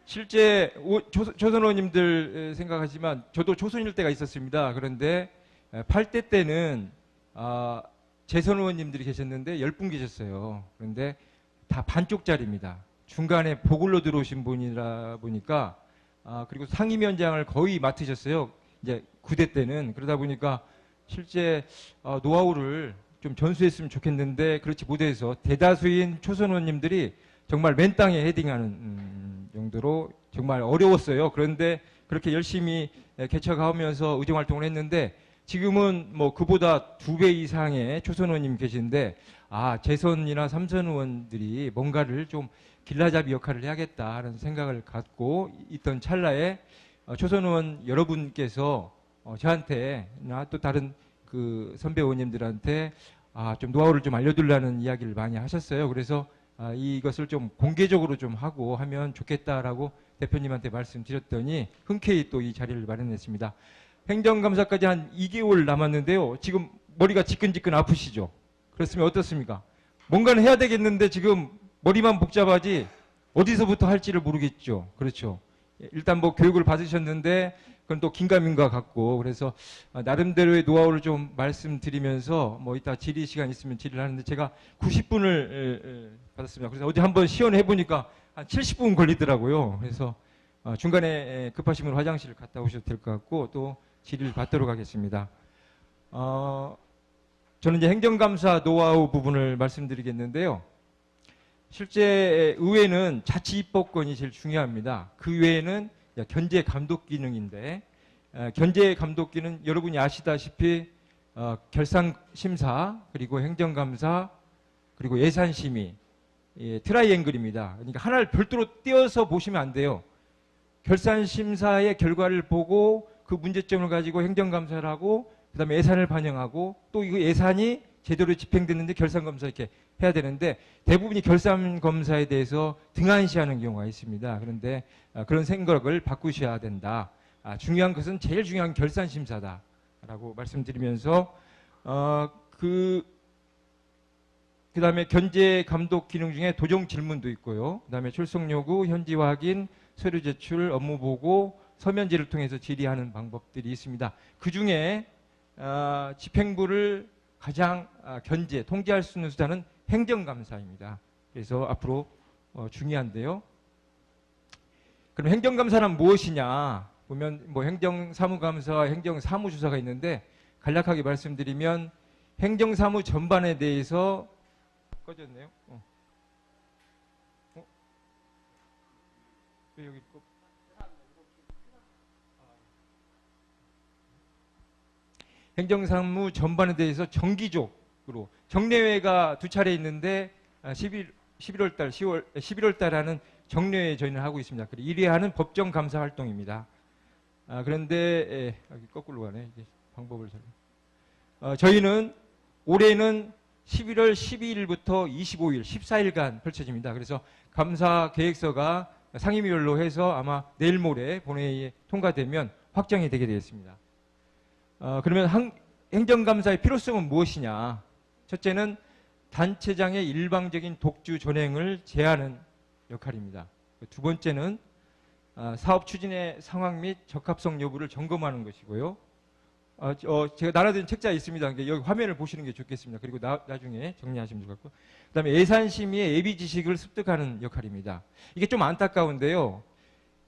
실제 조선 의원님들 생각하지만 저도 조선일 때가 있었습니다. 그런데 8대 때는 재선 의원님들이 계셨는데 10분 계셨어요. 그런데 다 반쪽짜리입니다. 중간에 보글로 들어오신 분이라 보니까 그리고 상임위원장을 거의 맡으셨어요. 이제 9대 때는. 그러다 보니까 실제 노하우를 좀 전수했으면 좋겠는데 그렇지 못해서 대다수인 초선 의원님들이 정말 맨 땅에 헤딩하는 정도로 정말 어려웠어요. 그런데 그렇게 열심히 개척하면서 의정활동을 했는데 지금은 뭐 그보다 2배 이상의 초선 의원님 계신데 재선이나 삼선 의원들이 뭔가를 좀 길라잡이 역할을 해야겠다는 생각을 갖고 있던 찰나에 초선 의원 여러분께서 저한테나 또 다른 그 선배 의원님들한테 좀 노하우를 좀 알려달라는 이야기를 많이 하셨어요. 그래서 이것을 좀 공개적으로 좀 하고 하면 좋겠다라고 대표님한테 말씀드렸더니 흔쾌히 또 이 자리를 마련했습니다. 행정감사까지 한 2개월 남았는데요. 지금 머리가 지끈지끈 아프시죠? 그렇으면 어떻습니까? 뭔가는 해야 되겠는데 지금 머리만 복잡하지 어디서부터 할지를 모르겠죠. 그렇죠. 일단 뭐 교육을 받으셨는데 그건 또 긴가민가 같고 그래서 나름대로의 노하우를 좀 말씀드리면서 뭐 이따 질의 시간 있으면 질의를 하는데 제가 90분을 받았습니다. 그래서 어제 한번 시연해 보니까 한 70분 걸리더라고요. 그래서 중간에 급하시면 화장실 갔다 오셔도 될 것 같고 또 질의를 받도록 하겠습니다. 저는 이제 행정감사 노하우 부분을 말씀드리겠는데요. 실제 의회는 자치입법권이 제일 중요합니다. 그 외에는 견제 감독 기능인데 견제 감독 기능 여러분이 아시다시피 결산심사 그리고 행정감사 그리고 예산심의 트라이앵글입니다. 그러니까 하나를 별도로 떼어서 보시면 안 돼요. 결산심사의 결과를 보고 그 문제점을 가지고 행정감사를 하고 그다음에 예산을 반영하고 또 이거 예산이 제대로 집행됐는데 결산검사 이렇게 해야 되는데 대부분이 결산검사에 대해서 등한시하는 경우가 있습니다. 그런데 그런 생각을 바꾸셔야 된다. 중요한 것은 제일 중요한 결산심사다라고 말씀드리면서 그다음에 견제 감독 기능 중에 도정 질문도 있고요. 그다음에 출석 요구, 현지 확인, 서류 제출, 업무 보고, 서면지를 통해서 질의하는 방법들이 있습니다. 그 중에 집행부를 가장 통제할 수 있는 수단은 행정감사입니다. 그래서 앞으로 중요한데요. 그럼 행정감사는 무엇이냐? 보면 뭐 행정사무감사와 행정사무조사가 있는데 간략하게 말씀드리면 행정사무 전반에 대해서 꺼졌네요. 왜 여기 행정사무 전반에 대해서 정기적으로 정례회가 2차례 있는데 11월 달 하는 정례회 저희는 하고 있습니다. 그리고 1회 하는 법정 감사 활동입니다. 그런데 여기 거꾸로 가네. 이제 방법을 저희는 올해는 11월 12일부터 25일 14일간 펼쳐집니다. 그래서 감사 계획서가 상임위별로 해서 아마 내일 모레 본회의에 통과되면 확정이 되게 되겠습니다. 그러면 행정감사의 필요성은 무엇이냐? 첫째는 단체장의 일방적인 독주 전횡을 제한하는 역할입니다. 두 번째는 사업 추진의 상황 및 적합성 여부를 점검하는 것이고요. 제가 나눠드린 책자에 있습니다. 여기 화면을 보시는 게 좋겠습니다. 그리고 나중에 정리하시면 될 것 같고. 그 다음에 예산심의의 예비 지식을 습득하는 역할입니다. 이게 좀 안타까운데요.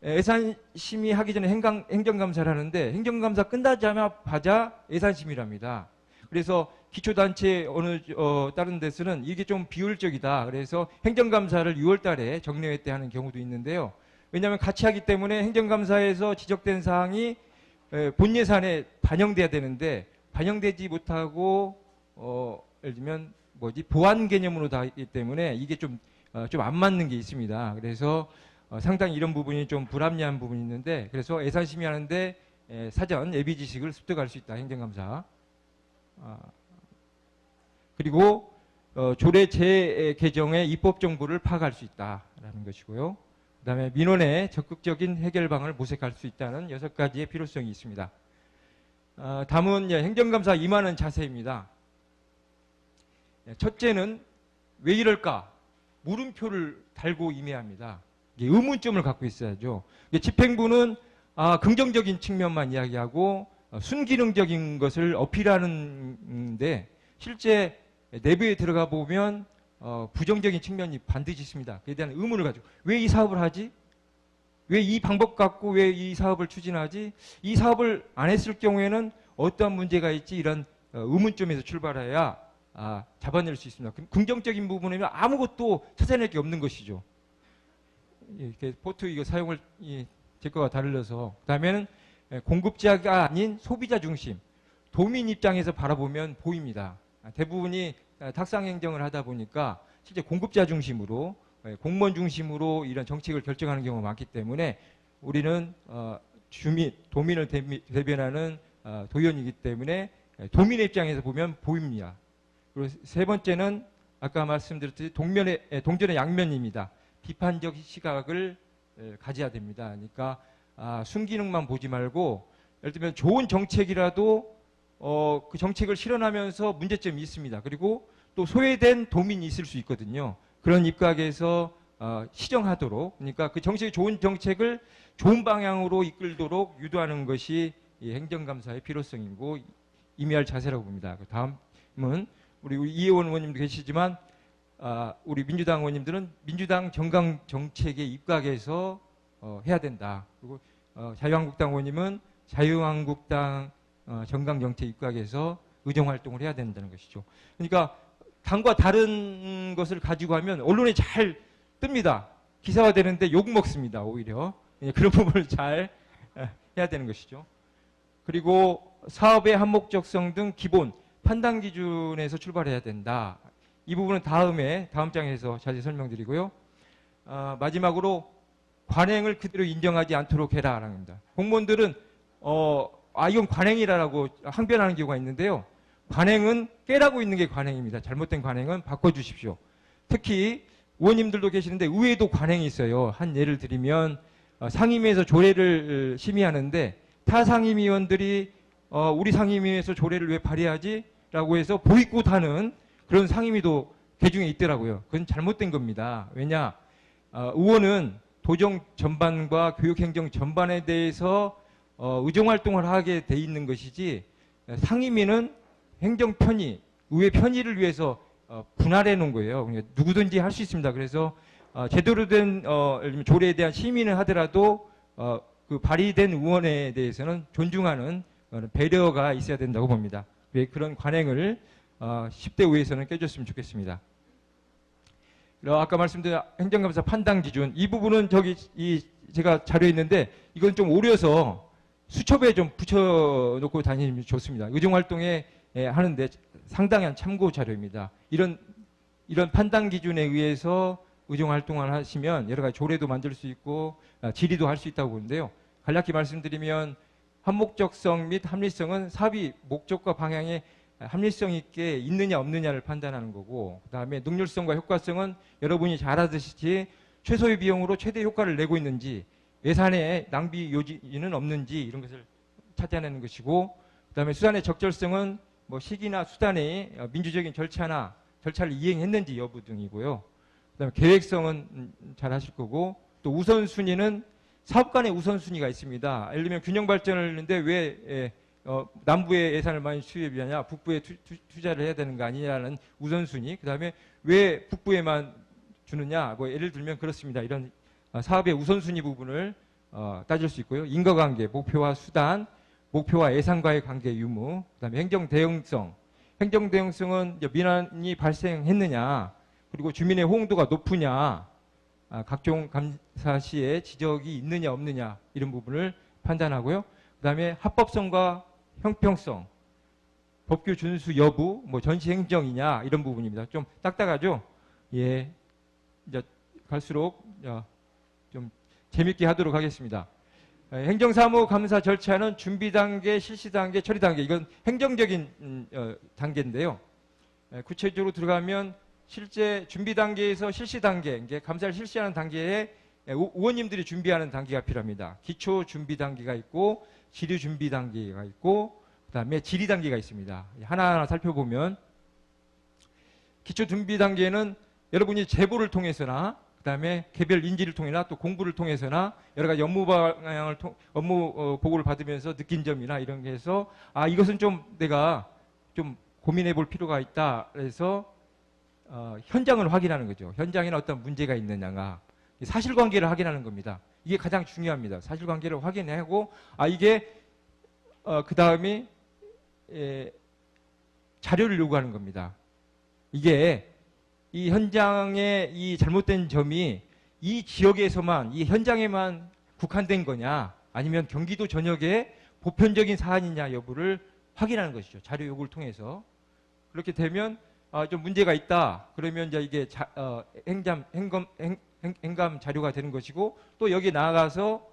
예산심의 하기 전에 행정감사를 하는데 행정감사 끝나자마자 예산심의랍니다. 그래서 기초단체 다른 데서는 이게 좀 비효율적이다. 그래서 행정감사를 6월 달에 정례회 때 하는 경우도 있는데요. 왜냐하면 같이 하기 때문에 행정감사에서 지적된 사항이 본 예산에 반영돼야 되는데 반영되지 못하고 예를 들면 보완 개념으로 다 있기 때문에 이게 좀 안 맞는 게 있습니다. 그래서 상당히 이런 부분이 좀 불합리한 부분이 있는데 그래서 예산심의하는데 사전 예비 지식을 습득할 수 있다. 행정감사. 그리고 조례 재개정의 입법 정보를 파악할 수 있다라는 것이고요. 그다음에 민원의 적극적인 해결 방안을 모색할 수 있다는 6가지의 필요성이 있습니다. 다음은 행정감사 임하는 자세입니다. 첫째는 왜 이럴까? 물음표를 달고 임해야 합니다. 이게 의문점을 갖고 있어야죠. 집행부는 긍정적인 측면만 이야기하고 순기능적인 것을 어필하는데 실제 내부에 들어가 보면 부정적인 측면이 반드시 있습니다. 그에 대한 의문을 가지고 왜 이 사업을 하지? 왜 이 방법 갖고 왜 이 사업을 추진하지? 이 사업을 안 했을 경우에는 어떠한 문제가 있지? 이런 의문점에서 출발해야 잡아낼 수 있습니다. 긍정적인 부분이면 아무것도 찾아낼 게 없는 것이죠. 이렇게 포트 이거 사용을 제 거와 다르려서 그다음에는 공급자가 아닌 소비자 중심 도민 입장에서 바라보면 보입니다. 대부분이 탁상 행정을 하다 보니까 실제 공급자 중심으로 공무원 중심으로 이런 정책을 결정하는 경우가 많기 때문에 우리는 도민을 대변하는 도의원이기 때문에 도민의 입장에서 보면 보입니다. 그리고 세 번째는 아까 말씀드렸듯이 동전의 양면입니다. 비판적 시각을 가져야 됩니다. 그러니까 순기능만 보지 말고 예를 들면 좋은 정책이라도 그 정책을 실현하면서 문제점이 있습니다. 그리고 또 소외된 도민이 있을 수 있거든요. 그런 입각에서 시정하도록 그러니까 그 정책이 좋은 정책을 좋은 방향으로 이끌도록 유도하는 것이 이 행정감사의 필요성이고 임해야 할 자세라고 봅니다. 그 다음은 우리 이혜원 의원님도 계시지만 우리 민주당 의원님들은 민주당 정강 정책에 입각해서 해야 된다. 그리고 자유한국당 의원님은 자유한국당 정강 정책 입각해서 의정 활동을 해야 된다는 것이죠. 그러니까 당과 다른 것을 가지고 하면 언론에 잘 뜹니다. 기사화되는데 욕 먹습니다. 오히려 그런 부분을 잘 해야 되는 것이죠. 그리고 사업의 한목적성 등 기본 판단 기준에서 출발해야 된다. 이 부분은 다음 장에서 자세히 설명드리고요. 마지막으로 관행을 그대로 인정하지 않도록 해라라는 겁니다. 공무원들은 이건 관행이라고 항변하는 경우가 있는데요. 관행은 깨라고 있는 게 관행입니다. 잘못된 관행은 바꿔주십시오. 특히 의원님들도 계시는데 의회도 관행이 있어요. 한 예를 들면 상임위에서 조례를 심의하는데 타 상임위원들이 우리 상임위에서 조례를 왜 발의하지? 라고 해서 보이콧하는 그런 상임위도 개중에 있더라고요. 그건 잘못된 겁니다. 왜냐? 의원은 도정 전반과 교육행정 전반에 대해서 의정활동을 하게 돼 있는 것이지 상임위는 행정 편의, 의회 편의를 위해서 분할해 놓은 거예요. 그러니까 누구든지 할 수 있습니다. 그래서 제대로 된 조례에 대한 심의는 하더라도 그 발의된 의원에 대해서는 존중하는 배려가 있어야 된다고 봅니다. 그런 관행을 10대 의회에서는 깨줬으면 좋겠습니다. 아까 말씀드린 행정감사 판단 기준 이 부분은 제가 자료에 있는데 이건 좀 오려서 수첩에 좀 붙여놓고 다니면 좋습니다. 의정활동에 하는데 상당한 참고 자료입니다. 이런 판단 기준에 의해서 의정활동을 하시면 여러 가지 조례도 만들 수 있고 질의도 할 수 있다고 보는데요. 간략히 말씀드리면 한목적성 및 합리성은 사업이 목적과 방향에 합리성 있게 있느냐 없느냐를 판단하는 거고 그 다음에 능률성과 효과성은 여러분이 잘 아시듯이 최소의 비용으로 최대 효과를 내고 있는지 예산에 낭비 요지는 없는지 이런 것을 찾아내는 것이고 그 다음에 수단의 적절성은 시기나 수단의 민주적인 절차를 이행했는지 여부 등이고요. 그 다음에 계획성은 잘 하실 거고 또 우선순위는 사업 간의 우선순위가 있습니다. 예를 들면 균형 발전을 했는데 왜 남부에 예산을 많이 투입하냐 북부에 투자를 해야 되는 거 아니냐는 우선순위 그 다음에 왜 북부에만 주느냐 예를 들면 그렇습니다. 이런 사업의 우선순위 부분을 따질 수 있고요. 인과관계, 목표와 수단, 목표와 예산과의 관계 유무, 그다음에 행정 대응성. 행정 대응성은 민원이 발생했느냐, 그리고 주민의 호응도가 높으냐, 각종 감사 시에 지적이 있느냐 없느냐 이런 부분을 판단하고요. 그다음에 합법성과 형평성, 법규 준수 여부, 전시 행정이냐 이런 부분입니다. 좀 딱딱하죠? 예, 이제 갈수록 좀 재밌게 하도록 하겠습니다. 행정사무 감사 절차는 준비 단계, 실시 단계, 처리 단계 이건 행정적인 단계인데요. 구체적으로 들어가면 실제 준비 단계에서 실시 단계, 이게 감사를 실시하는 단계에 의원님들이 준비하는 단계가 필요합니다. 기초 준비 단계가 있고 지류 준비 단계가 있고 그다음에 질의 단계가 있습니다. 하나하나 살펴보면 기초 준비 단계는 여러분이 제보를 통해서나 그다음에 개별 인지를 통해나 또 공부를 통해서나 여러 가지 업무 방향을 업무 보고를 받으면서 느낀 점이나 이런 게 해서 이것은 좀 내가 좀 고민해 볼 필요가 있다. 그래서 현장을 확인하는 거죠. 현장에는 어떤 문제가 있느냐가 사실관계를 확인하는 겁니다. 이게 가장 중요합니다. 사실관계를 확인하고 이게 그 다음에 자료를 요구하는 겁니다. 이게 이 현장의 이 잘못된 점이 이 지역에서만 이 현장에만 국한된 거냐 아니면 경기도 전역에 보편적인 사안이냐 여부를 확인하는 것이죠. 자료 요구를 통해서. 그렇게 되면 좀 문제가 있다. 그러면 이제 이게 행감 자료가 되는 것이고 또 여기 나아가서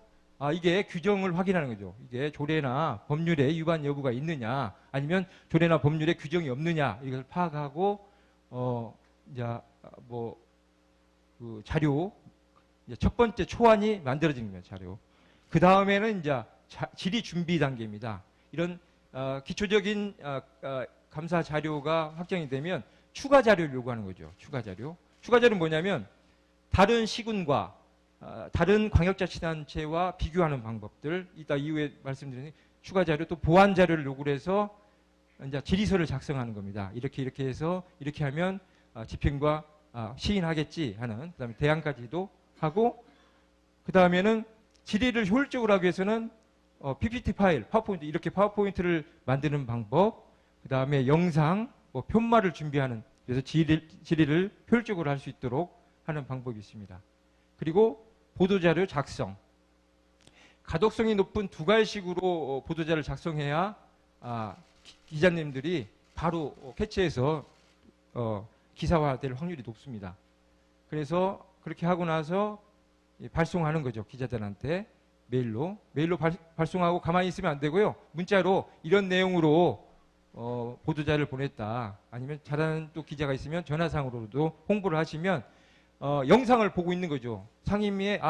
이게 규정을 확인하는 거죠. 이게 조례나 법률에 위반 여부가 있느냐 아니면 조례나 법률에 규정이 없느냐 이걸 파악하고 이제 그 자료 이제 첫 번째 초안이 만들어지는 거예요. 자료. 그 다음에는 이제 질의 준비 단계입니다. 이런 기초적인 감사 자료가 확정이 되면 추가 자료를 요구하는 거죠. 추가 자료. 추가 자료는 뭐냐면 다른 시군과 다른 광역자치단체와 비교하는 방법들 이따 이후에 말씀드리는 추가 자료 또 보완 자료를 요구를 해서 이제 질의서를 작성하는 겁니다. 이렇게 해서 이렇게 하면 집행과 시인하겠지 하는 그다음에 대안까지도 하고 그 다음에는 질의를 효율적으로 하기 위해서는 PPT 파일, 파워포인트 이렇게 파워포인트를 만드는 방법 그 다음에 영상, 편말을 준비하는 그래서 질의를 효율적으로 할 수 있도록 하는 방법이 있습니다. 그리고 보도자료 작성. 가독성이 높은 두 가지식으로 보도자료를 작성해야 기자님들이 바로 캐치해서 기사화될 확률이 높습니다. 그래서 그렇게 하고 나서 발송하는 거죠. 기자들한테 메일로 발송하고 가만히 있으면 안 되고요. 문자로 이런 내용으로 보도자료를 보냈다. 아니면 잘하는 또 기자가 있으면 전화상으로도 홍보를 하시면 영상을 보고 있는 거죠. 상임위에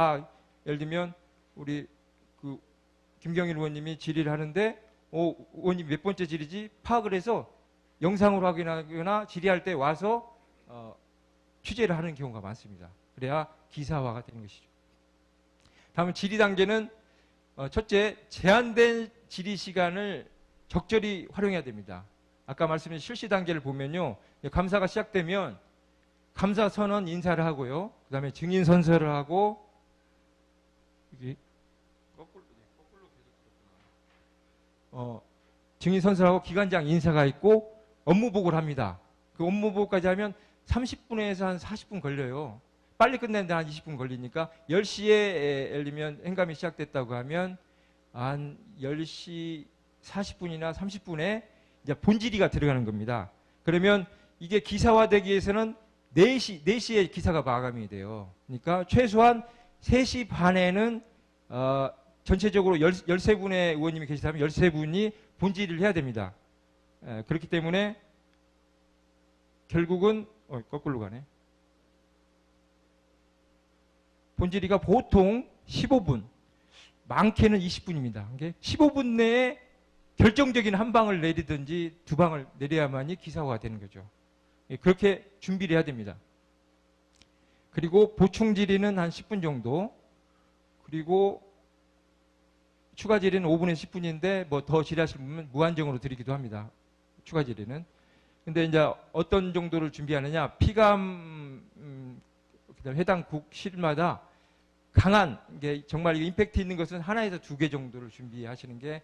예를 들면 우리 그 김경일 의원님이 질의를 하는데 의원님 몇 번째 질의지 파악을 해서 영상으로 확인하거나 질의할 때 와서 취재를 하는 경우가 많습니다. 그래야 기사화가 되는 것이죠. 다음 질의 단계는 첫째 제한된 질의 시간을 적절히 활용해야 됩니다. 아까 말씀드린 실시 단계를 보면요. 감사가 시작되면 감사 선언 인사를 하고요. 그 다음에 증인 선서를 하고 증인 선서하고 기관장 인사가 있고 업무 보고를 합니다. 그 업무 보고까지 하면 30분에서 한 40분 걸려요. 빨리 끝내는데 한 20분 걸리니까 10시에 예를 들면 행감이 시작됐다고 하면 한 10시 40분이나 30분에 이제 본질의가 들어가는 겁니다. 그러면 이게 기사화되기 위해서는 4시에 기사가 마감이 돼요. 그러니까 최소한 3시 반에는 전체적으로 13분의 의원님이 계시다면 13분이 본질의를 해야 됩니다. 그렇기 때문에 결국은 거꾸로 가네. 본질의가 보통 15분, 많게는 20분입니다. 15분 내에 결정적인 한 방을 내리든지 두 방을 내려야만이 기사화가 되는 거죠. 그렇게 준비를 해야 됩니다. 그리고 보충 질의는 한 10분 정도, 그리고 추가 질의는 5분에서 10분인데 뭐 더 질의하실 분은 무한정으로 드리기도 합니다. 추가 질의는. 근데 이제 어떤 정도를 준비하느냐, 피감 해당 국실마다 강한 게 정말 임팩트 있는 것은 하나에서 2개 정도를 준비하시는 게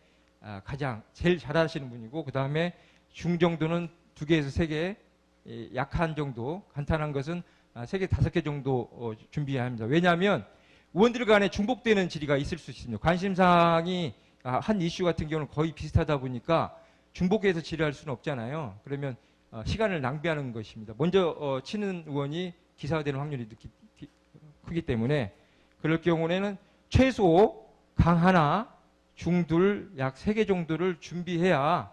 가장 제일 잘하시는 분이고, 그 다음에 중 정도는 2개에서 3개, 약한 정도, 간단한 것은 3개, 5개 정도 준비해야 합니다. 왜냐하면 의원들 간에 중복되는 질의가 있을 수 있습니다. 관심사항이 한 이슈 같은 경우는 거의 비슷하다 보니까 중복해서 질의할 수는 없잖아요. 그러면 시간을 낭비하는 것입니다. 먼저 치는 의원이 기사화되는 확률이 크기 때문에 그럴 경우에는 최소 강 하나, 중 둘, 약 3개 정도를 준비해야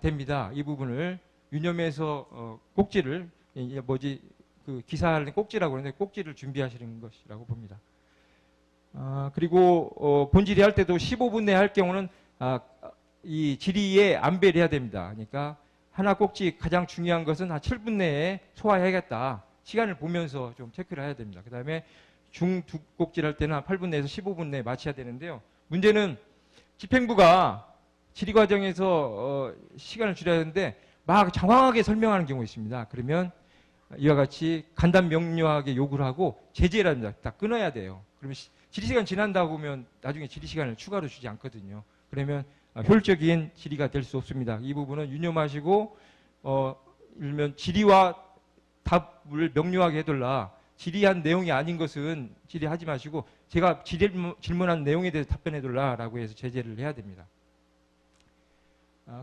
됩니다. 이 부분을 유념해서 꼭지를 그 기사하는 꼭지라고 하는데 꼭지를 준비하시는 것이라고 봅니다. 그리고 본질의 할 때도 15분 내에 할 경우는 이 질의에 안배를 해야 됩니다. 그러니까 하나 꼭지 가장 중요한 것은 한 7분 내에 소화해야겠다. 시간을 보면서 좀 체크를 해야 됩니다. 그 다음에 중두곡질 할 때는 한 8분 내에서 15분 내에 마쳐야 되는데요. 문제는 집행부가 질의 과정에서 시간을 줄여야 하는데 막 장황하게 설명하는 경우가 있습니다. 그러면 이와 같이 간단 명료하게 요구를 하고 제재를 합니다. 딱 끊어야 돼요. 그러면 질의시간 지난다고 하면 나중에 질의시간을 추가로 주지 않거든요. 그러면 효율적인 질의가 될 수 없습니다. 이 부분은 유념하시고 일면 질의와 답을 명료하게 해둘라. 질의한 내용이 아닌 것은 질의하지 마시고 제가 질문한 내용에 대해서 답변해둘라라고 해서 제재를 해야 됩니다.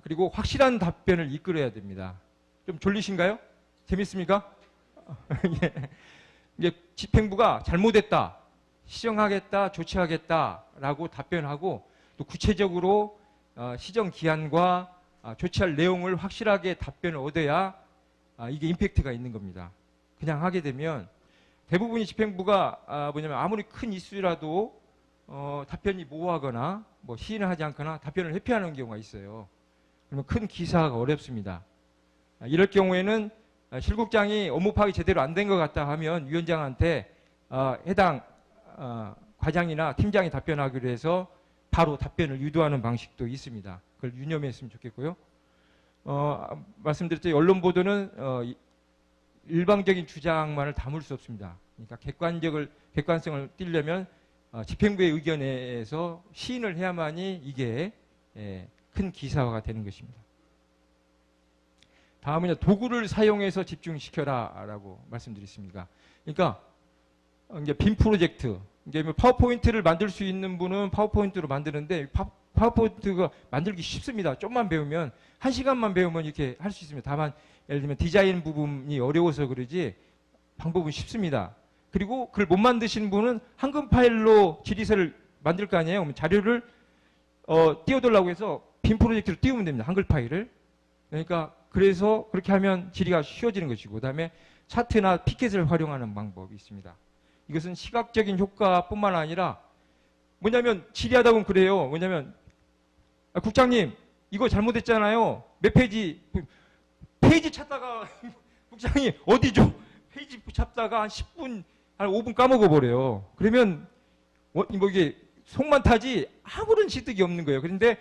그리고 확실한 답변을 이끌어야 됩니다. 좀 졸리신가요? 재밌습니까? 예. 이제 집행부가 잘못했다, 시정하겠다, 조치하겠다라고 답변하고 또 구체적으로 시정 기한과 조치할 내용을 확실하게 답변을 얻어야 이게 임팩트가 있는 겁니다. 그냥 하게 되면 대부분의 집행부가 뭐냐면 아무리 큰 이슈라도 답변이 모호하거나 뭐 시인을 하지 않거나 답변을 회피하는 경우가 있어요. 그러면 큰 기사가 어렵습니다. 이럴 경우에는 실국장이 업무 파악이 제대로 안 된 것 같다 하면 위원장한테 해당 과장이나 팀장이 답변하기로 해서 바로 답변을 유도하는 방식도 있습니다. 그걸 유념했으면 좋겠고요. 말씀드렸죠. 언론 보도는 일방적인 주장만을 담을 수 없습니다. 그러니까 객관성을 띠려면 집행부의 의견에서 시인을 해야만이 이게 큰 기사화가 되는 것입니다. 다음은 도구를 사용해서 집중시켜라라고 말씀드렸습니다. 그러니까 이제 빔 프로젝트, 이제 파워포인트를 만들 수 있는 분은 파워포인트로 만드는데 파워포인트가 만들기 쉽습니다. 좀만 배우면 1시간만 배우면 이렇게 할 수 있습니다. 다만 예를 들면 디자인 부분이 어려워서 그러지 방법은 쉽습니다. 그리고 그걸 못 만드시는 분은 한글 파일로 질의서를 만들 거 아니에요. 그럼 자료를 띄워달라고 해서 빔 프로젝트로 띄우면 됩니다. 한글 파일을. 그러니까 그래서 그렇게 하면 질의가 쉬워지는 것이고, 그다음에 차트나 피켓을 활용하는 방법이 있습니다. 이것은 시각적인 효과뿐만 아니라 뭐냐면 질의하다 보면 그래요. 뭐냐면 국장님 이거 잘못했잖아요. 몇 페이지 찾다가 국장님 어디죠? 페이지 찾다가 한 10분 한 5분 까먹어 버려요. 그러면 뭐 이게 속만 타지 아무런 실득이 없는 거예요. 그런데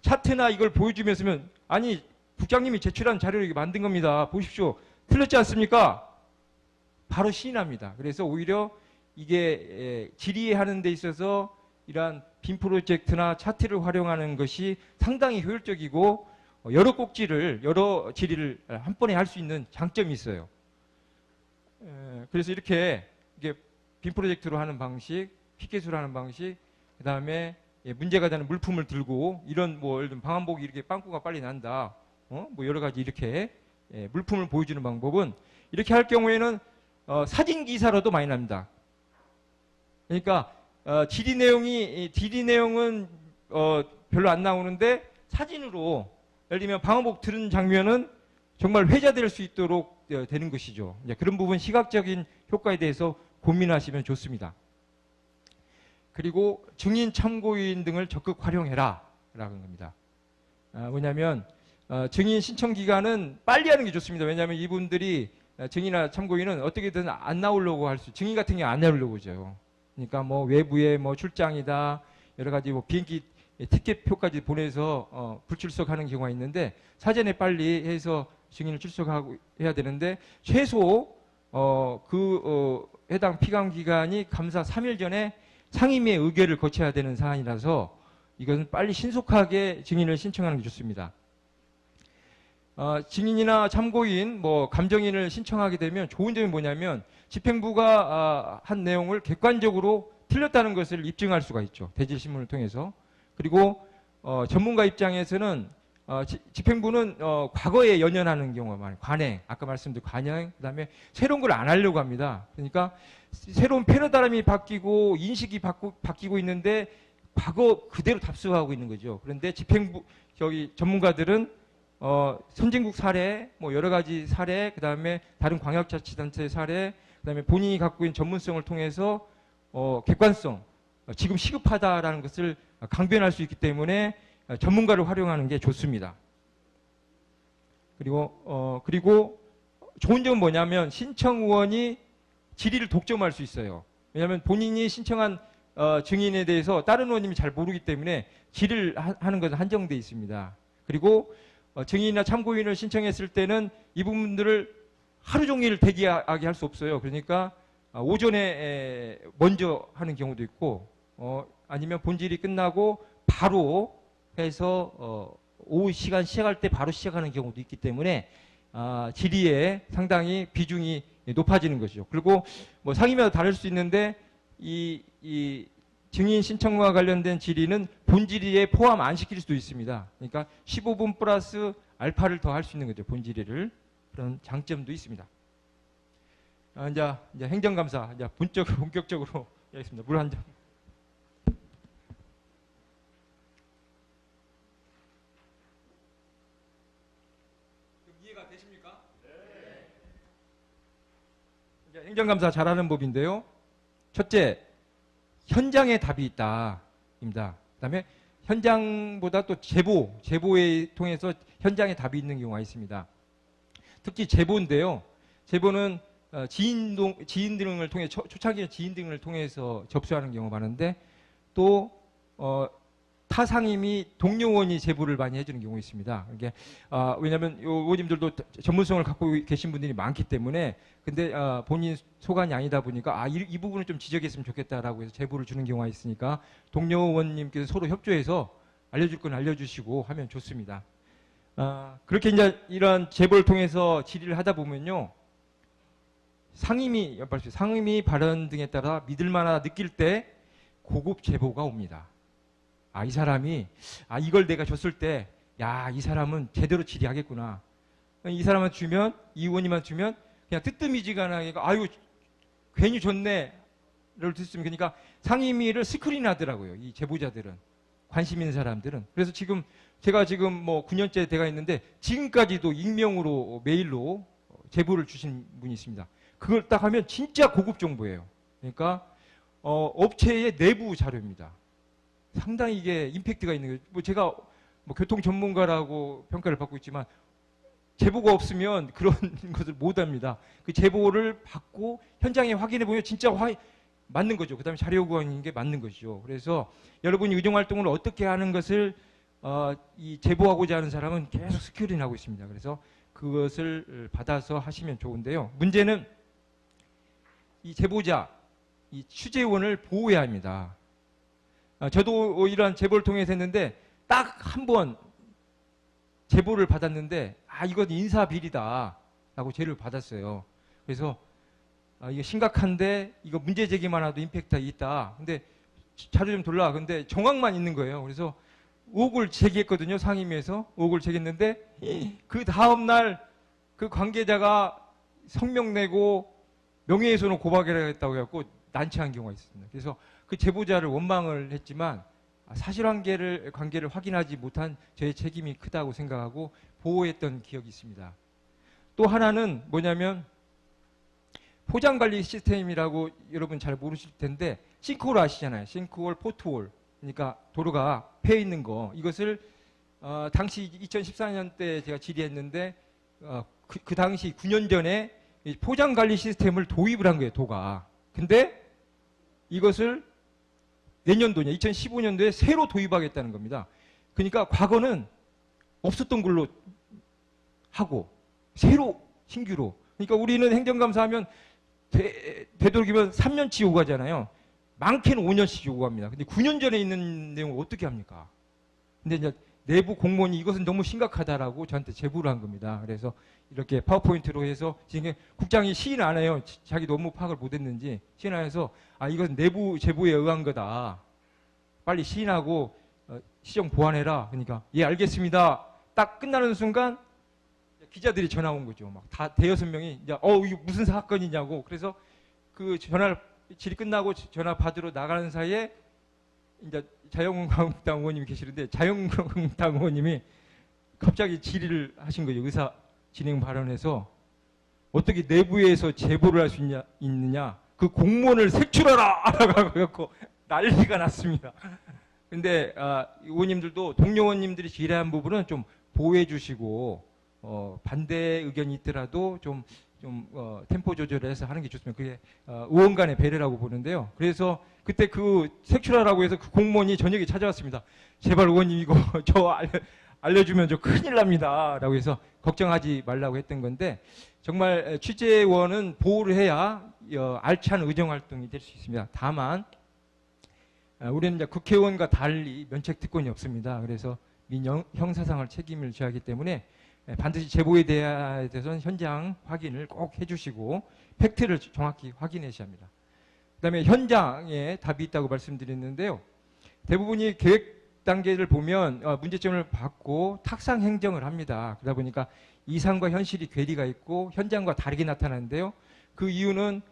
차트나 이걸 보여주면서는 아니 국장님이 제출한 자료를 이렇게 만든 겁니다. 보십시오. 틀렸지 않습니까? 바로 시인합니다. 그래서 오히려 이게 질의하는 데 있어서 이러한 빔 프로젝트나 차트를 활용하는 것이 상당히 효율적이고 여러 질의를 한 번에 할 수 있는 장점이 있어요. 그래서 이게 빔 프로젝트로 하는 방식, 피켓으로 하는 방식, 그 다음에 문제가 되는 물품을 들고 이런 뭐 예를 들면 방한복이 이렇게 빵꾸가 빨리 난다. 뭐 여러 가지 이렇게 물품을 보여주는 방법은 이렇게 할 경우에는 사진 기사로도 많이 납니다. 그러니까 질의 내용은 별로 안 나오는데 사진으로 예를 들면 방한복 들은 장면은 정말 회자될 수 있도록 되는 것이죠. 그런 부분 시각적인 효과에 대해서 고민하시면 좋습니다. 그리고 증인, 참고인 등을 적극 활용해라 라는 겁니다. 뭐냐면 증인 신청 기간은 빨리 하는 게 좋습니다. 왜냐하면 이분들이 증인이나 참고인은 어떻게든 안 나오려고 증인 같은 게 안 나오려고 하죠. 그러니까 뭐 외부에 뭐 출장이다 여러 가지 뭐 비행기 티켓표까지 보내서 불출석하는 경우가 있는데 사전에 빨리 해서 증인을 출석하고 해야 되는데 최소 해당 피감 기간이 감사 3일 전에 상임위의 의결을 거쳐야 되는 사안이라서 이것은 빨리 신속하게 증인을 신청하는 게 좋습니다. 증인이나 참고인, 뭐 감정인을 신청하게 되면 좋은 점이 뭐냐면 집행부가 한 내용을 객관적으로 틀렸다는 것을 입증할 수가 있죠. 대질신문을 통해서. 그리고 전문가 입장에서는 집행부는 과거에 연연하는 경우가 많아요. 관행, 아까 말씀드린 관행, 그다음에 새로운 걸 안 하려고 합니다. 그러니까 새로운 패러다임이 바뀌고 인식이 바뀌고 있는데 과거 그대로 답습하고 있는 거죠. 그런데 전문가들은 선진국 사례, 뭐 여러 가지 사례, 그다음에 다른 광역자치단체 사례, 그다음에 본인이 갖고 있는 전문성을 통해서 객관성, 지금 시급하다라는 것을 강변할 수 있기 때문에 전문가를 활용하는 게 좋습니다. 그리고 좋은 점은 뭐냐면 신청 의원이 질의를 독점할 수 있어요. 왜냐하면 본인이 신청한 증인에 대해서 다른 의원님이 잘 모르기 때문에 질의를 하는 것은 한정돼 있습니다. 그리고 증인이나 참고인을 신청했을 때는 이 부분들을 하루 종일 대기하게 할 수 없어요. 그러니까 오전에 먼저 하는 경우도 있고 아니면 본질이 끝나고 바로 해서 오후 시간 시작할 때 바로 시작하는 경우도 있기 때문에 질의에 상당히 비중이 높아지는 것이죠. 그리고 뭐 상임위마다 다를 수 있는데 이 증인 신청과 관련된 질의는 본 질의에 포함 안 시킬 수도 있습니다. 그러니까 15분 플러스 알파를 더 할 수 있는 거죠. 본 질의를. 그런 장점도 있습니다. 이제 행정감사 이제 본격적으로 하겠습니다. 물 한 잔. 이해가 되십니까? 네. 이제 행정감사 잘하는 법인데요. 첫째, 현장에 답이 있다입니다. 그다음에 현장보다 또 제보에 통해서 현장에 답이 있는 경우가 있습니다. 특히 제보인데요. 제보는 지인 등을 통해 초창기 지인 등을 통해서 접수하는 경우가 많은데 또 타 상임이 동료 의원이 제보를 많이 해주는 경우가 있습니다. 이게 왜냐하면 의원님들도 전문성을 갖고 계신 분들이 많기 때문에 근데 본인 소관이 아니다 보니까 이 부분을 좀 지적했으면 좋겠다라고 해서 제보를 주는 경우가 있으니까 동료 의원님께서 서로 협조해서 알려줄 건 알려주시고 하면 좋습니다. 그렇게 이제 이런 제보를 통해서 질의를 하다 보면요. 상임위 발언 등에 따라 믿을만하다 느낄 때 고급 제보가 옵니다. 이 사람이 이걸 내가 줬을 때 이 사람은 제대로 질의하겠구나. 이 사람한테 주면 이 의원님한테 주면 그냥 뜨뜻미지근하게 아유 괜히 줬네를 듣습니다. 그러니까 상임위를 스크린하더라고요. 이 제보자들은 관심 있는 사람들은. 그래서 제가 지금 뭐 9년째 돼가 있는데 지금까지도 익명으로 메일로 제보를 주신 분이 있습니다. 그걸 딱 하면 진짜 고급 정보예요. 그러니까 업체의 내부 자료입니다. 상당히 이게 임팩트가 있는 거예요. 뭐 제가 뭐 교통 전문가라고 평가를 받고 있지만 제보가 없으면 그런 것을 못 합니다. 그 제보를 받고 현장에 확인해 보면 진짜 맞는 거죠. 그다음에 자료 구하는 게 맞는 것이죠. 그래서 여러분이 의정 활동을 어떻게 하는 것을 이 제보하고자 하는 사람은 계속 스크린하고 있습니다. 그래서 그것을 받아서 하시면 좋은데요. 문제는 이 제보자, 이 취재원을 보호해야 합니다. 저도 이러한 제보를 통해서 했는데 딱 한 번 제보를 받았는데 이건 인사비리다라고 제보를 받았어요. 그래서 이거 심각한데 이거 문제 제기만 해도 임팩트가 있다. 근데 자료 좀 돌라. 근데 정황만 있는 거예요. 그래서 의혹을 제기했거든요. 상임위에서 의혹을 제기했는데 그 다음 날 그 관계자가 성명 내고 명예훼손을 고발을 했다고 해갖고 난처한 경우가 있습니다. 그래서 그 제보자를 원망을 했지만 사실관계를 확인하지 못한 저의 책임이 크다고 생각하고 보호했던 기억이 있습니다. 또 하나는 뭐냐면 포장관리 시스템이라고 여러분 잘 모르실 텐데 싱크홀 아시잖아요. 싱크홀, 포트홀. 그러니까 도로가 패여 있는 거. 이것을 당시 2014년 때 제가 질의했는데 그 당시 9년 전에 포장관리 시스템을 도입을 한 거예요. 도가. 근데 이것을 내년도냐 2015년도에 새로 도입하겠다는 겁니다. 그러니까 과거는 없었던 걸로 하고 새로 신규로. 그러니까 우리는 행정감사하면 되도록이면 3년치 요구하잖아요. 많게는 5년씩 요구합니다. 근데 9년 전에 있는 내용을 어떻게 합니까? 근데 이제 내부 공무원이 이것은 너무 심각하다라고 저한테 제보를 한 겁니다. 그래서 이렇게 파워포인트로 해서 지금 국장이 시인 안 해요. 자기도 업무 파악을 못했는지 시인 안 해서 이건 내부 제보에 의한 거다. 빨리 시인하고 시정 보완해라. 그러니까 예 알겠습니다. 딱 끝나는 순간 기자들이 전화 온 거죠. 막 다 대여섯 명이 이제 이게 무슨 사건이냐고. 그래서 그 질의 끝나고 전화 받으러 나가는 사이에 이제 자유한국당 의원님이 계시는데 자유한국당 의원님이 갑자기 질의를 하신 거죠. 의사 진행 발언에서 어떻게 내부에서 제보를 할 수 있느냐. 그 공무원을 색출하라! 라고 해갖고 난리가 났습니다. 근데 의원님들도 동료 의원님들이 질의한 부분은 좀 보호해 주시고 반대 의견이 있더라도 좀 좀 템포 조절해서 하는 게 좋습니다. 그게 의원 간의 배려라고 보는데요. 그래서 그때 그 색출하라고 해서 그 공무원이 저녁에 찾아왔습니다. 제발 의원님 이거 저 알려주면 저 큰일 납니다. 라고 해서 걱정하지 말라고 했던 건데 정말 취재원은 보호를 해야 알찬 의정활동이 될 수 있습니다. 다만 우리는 이제 국회의원과 달리 면책특권이 없습니다. 그래서 형사상을 책임을 져야 하기 때문에 반드시 제보에 대해서는 현장 확인을 꼭 해주시고 팩트를 정확히 확인하셔야 합니다. 그다음에 현장에 답이 있다고 말씀드렸는데요. 대부분이 계획 단계를 보면 문제점을 받고 탁상 행정을 합니다. 그러다 보니까 이상과 현실이 괴리가 있고 현장과 다르게 나타나는데요. 그 이유는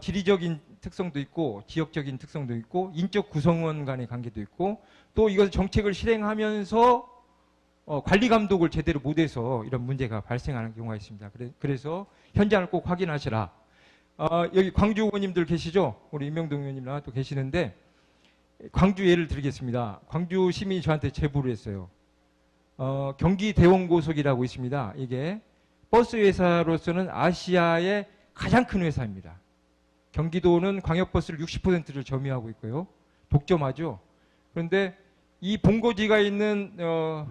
지리적인 특성도 있고 지역적인 특성도 있고 인적 구성원 간의 관계도 있고 또 이것을 정책을 실행하면서 관리 감독을 제대로 못해서 이런 문제가 발생하는 경우가 있습니다. 그래서 현장을 꼭 확인하시라. 여기 광주 의원님들 계시죠? 우리 임명동 의원님 또 계시는데 광주 예를 들겠습니다. 광주 시민이 저한테 제보를 했어요. 경기 대원고속이라고 있습니다. 이게 버스 회사로서는 아시아의 가장 큰 회사입니다. 경기도는 광역버스를 60%를 점유하고 있고요. 독점하죠. 그런데 이 본고지가 있는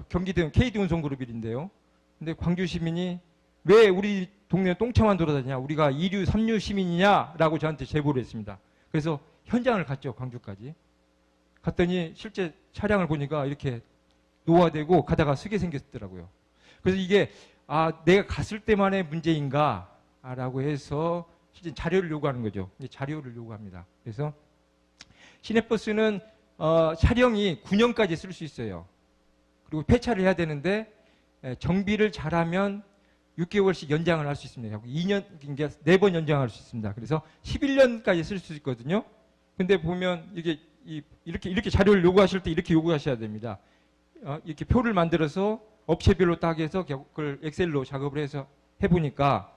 경기대원 KD운송그룹인데요. 근데 광주 시민이 왜 우리 동네 똥차만 돌아다니냐, 우리가 2류, 3류 시민이냐라고 저한테 제보를 했습니다. 그래서 현장을 갔죠, 광주까지. 갔더니 실제 차량을 보니까 이렇게 노화되고 가다가 쓰게 생겼더라고요. 그래서 이게 내가 갔을 때만의 문제인가라고 해서 실제 자료를 요구하는 거죠. 자료를 요구합니다. 그래서 시내버스는 차량이 9년까지 쓸 수 있어요. 그리고 폐차를 해야 되는데 정비를 잘하면 6개월씩 연장을 할 수 있습니다. 2년, 그러니까 4번 연장할 수 있습니다. 그래서 11년까지 쓸 수 있거든요. 근데 보면 이렇게 자료를 요구하실 때 이렇게 요구하셔야 됩니다. 이렇게 표를 만들어서 업체별로 딱 해서 그걸 엑셀로 작업을 해서 해보니까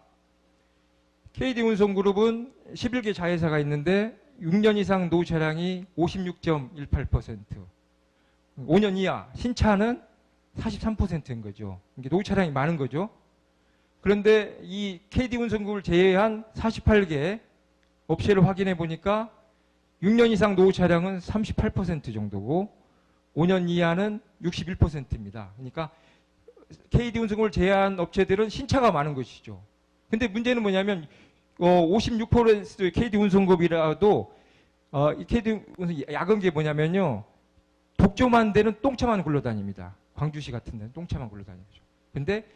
KD운송그룹은 11개 자회사가 있는데 6년 이상 노후 차량이 56.18%, 5년 이하 신차는 43%인 거죠. 이게 노후 차량이 많은 거죠. 그런데 이 KD운송그룹을 제외한 48개 업체를 확인해 보니까 6년 이상 노후 차량은 38% 정도고 5년 이하는 61%입니다. 그러니까 KD운송을 제외한 업체들은 신차가 많은 것이죠. 근데 문제는 뭐냐면 56%의 KD운송그룹이라도 이 KD운송 야근 게 뭐냐면요. 독점한 데는 똥차만 굴러다닙니다. 광주시 같은 데는 똥차만 굴러다니죠. 근데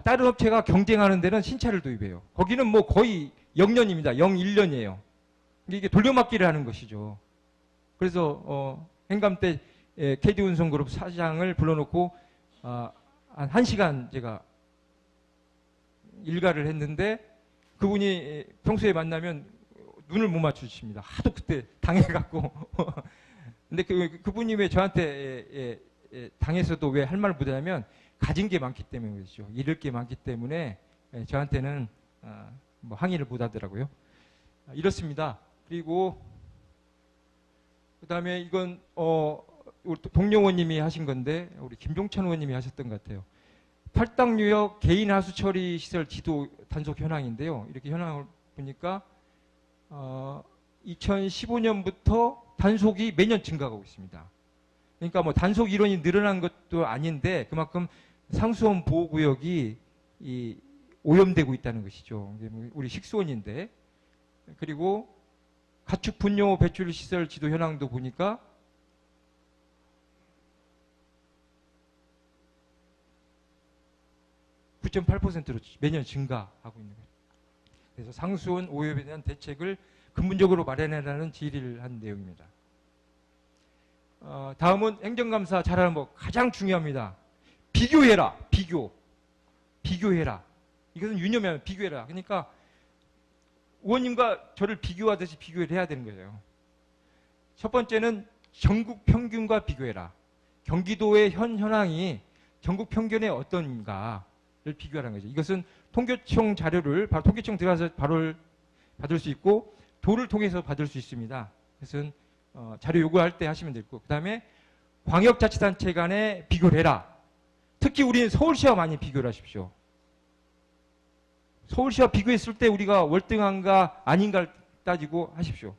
다른 업체가 경쟁하는 데는 신차를 도입해요. 거기는 뭐 거의 0년입니다. 0.1년이에요. 이게 돌려막기를 하는 것이죠. 그래서 행감 때 KD운송그룹 사장을 불러놓고 한 1시간 제가 일가를 했는데 그분이 평소에 만나면 눈을 못 맞추십니다. 하도 그때 당해갖고. 근데 그분이 왜 저한테 당해서도 왜 할 말을 못하냐면 가진 게 많기 때문에 그렇죠. 잃을 게 많기 때문에 저한테는 뭐 항의를 못 하더라고요. 이렇습니다. 그리고 그다음에 이건 우리 동료 의원님이 하신 건데 우리 김종찬 의원님이 하셨던 것 같아요. 팔당유역 개인 하수 처리 시설 지도 단속 현황인데요. 이렇게 현황을 보니까 2015년부터 단속이 매년 증가하고 있습니다. 그러니까 뭐 단속 인원이 늘어난 것도 아닌데 그만큼 상수원 보호구역이 오염되고 있다는 것이죠. 우리 식수원인데. 그리고 가축 분뇨 배출 시설 지도 현황도 보니까 (9.8%) 로 매년 증가하고 있는 거예요. 그래서 상수원 오염에 대한 대책을 근본적으로 마련해라는 질의를 한 내용입니다. 다음은 행정감사 잘하는 법 가장 중요합니다. 비교해라. 비교해라. 이것은 유념하면 비교해라. 그러니까 의원님과 저를 비교하듯이 비교를 해야 되는 거예요. 첫 번째는 전국 평균과 비교해라. 경기도의 현황이 전국 평균에 어떤가를 비교하라는 거죠. 이것은 통계청 자료를 바로 통계청 들어가서 바로 받을 수 있고 도를 통해서 받을 수 있습니다. 그것은 자료 요구할 때 하시면 되고, 그 다음에 광역자치단체 간에 비교를 해라. 특히 우리는 서울시와 많이 비교를 하십시오. 서울시와 비교했을 때 우리가 월등한가 아닌가를 따지고 하십시오.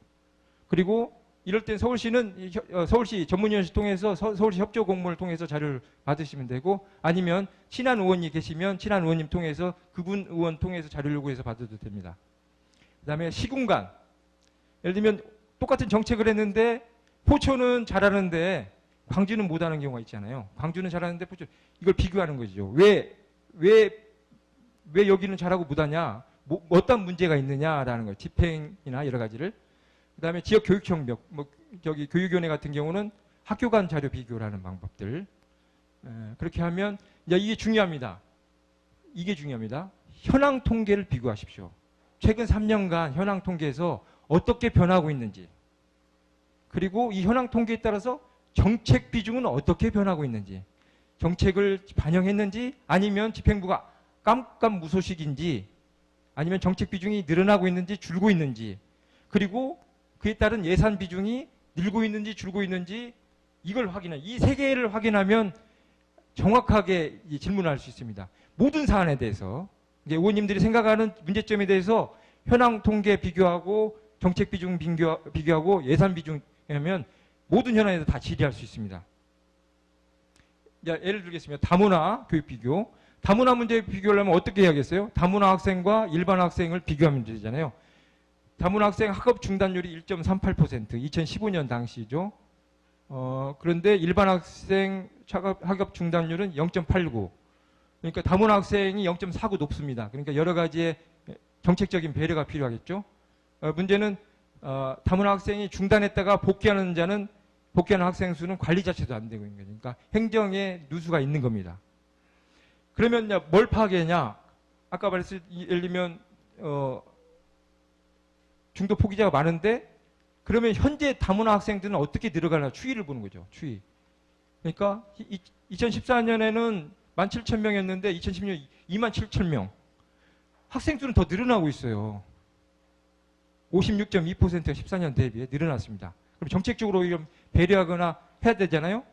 그리고 이럴 땐 서울시는 서울시 전문위원실 통해서 서울시 협조 공모를 통해서 자료를 받으시면 되고, 아니면 친한 의원이 계시면 친한 의원님 통해서 그분 의원 통해서 자료를 요구해서 받아도 됩니다. 그다음에 시공간, 예를 들면 똑같은 정책을 했는데 포천은 잘하는데 광주는 못하는 경우가 있잖아요. 광주는 잘하는데 포천, 이걸 비교하는 거죠. 왜 여기는 잘하고 못하냐, 어떤 문제가 있느냐라는 거예요. 집행이나 여러 가지를. 그다음에 지역 교육 협력, 저기 교육위원회 같은 경우는 학교 간 자료 비교를 하는 방법들. 그렇게 하면 이게 중요합니다. 이게 중요합니다. 현황 통계를 비교하십시오. 최근 3년간 현황 통계에서 어떻게 변하고 있는지, 그리고 이 현황 통계에 따라서 정책 비중은 어떻게 변하고 있는지, 정책을 반영했는지 아니면 집행부가 깜깜무소식인지, 아니면 정책 비중이 늘어나고 있는지 줄고 있는지, 그리고 그에 따른 예산 비중이 늘고 있는지 줄고 있는지, 이걸 확인해. 이 세 개를 확인하면 정확하게 질문을 할 수 있습니다. 모든 사안에 대해서 의원님들이 생각하는 문제점에 대해서 현황 통계 비교하고 정책 비중 비교하고 예산 비중 하면 모든 현안에서 다 질의할 수 있습니다. 예를 들겠습니다. 다문화 교육 비교. 다문화 문제 비교를 하면 어떻게 해야겠어요? 다문화 학생과 일반 학생을 비교하면 되잖아요. 다문화 학생 학업 중단율이 1.38%, 2015년 당시죠. 그런데 일반 학생 학업 중단율은 0.89. 그러니까 다문화 학생이 0.49 높습니다. 그러니까 여러 가지의 정책적인 배려가 필요하겠죠. 문제는 다문화 학생이 중단했다가 복귀하는 학생 수는 관리 자체도 안 되고 있는 거죠. 그러니까 행정에 누수가 있는 겁니다. 그러면 뭘 파악했냐? 아까 말했을 예를 들면 중도 포기자가 많은데, 그러면 현재 다문화 학생들은 어떻게 늘어가나 추이를 보는 거죠. 추이. 그러니까 2014년에는 17,000명이었는데 2010년 27,000명. 학생 수는 더 늘어나고 있어요. 56.2%가 14년 대비에 늘어났습니다. 그럼 정책적으로 이런 배려하거나 해야 되잖아요.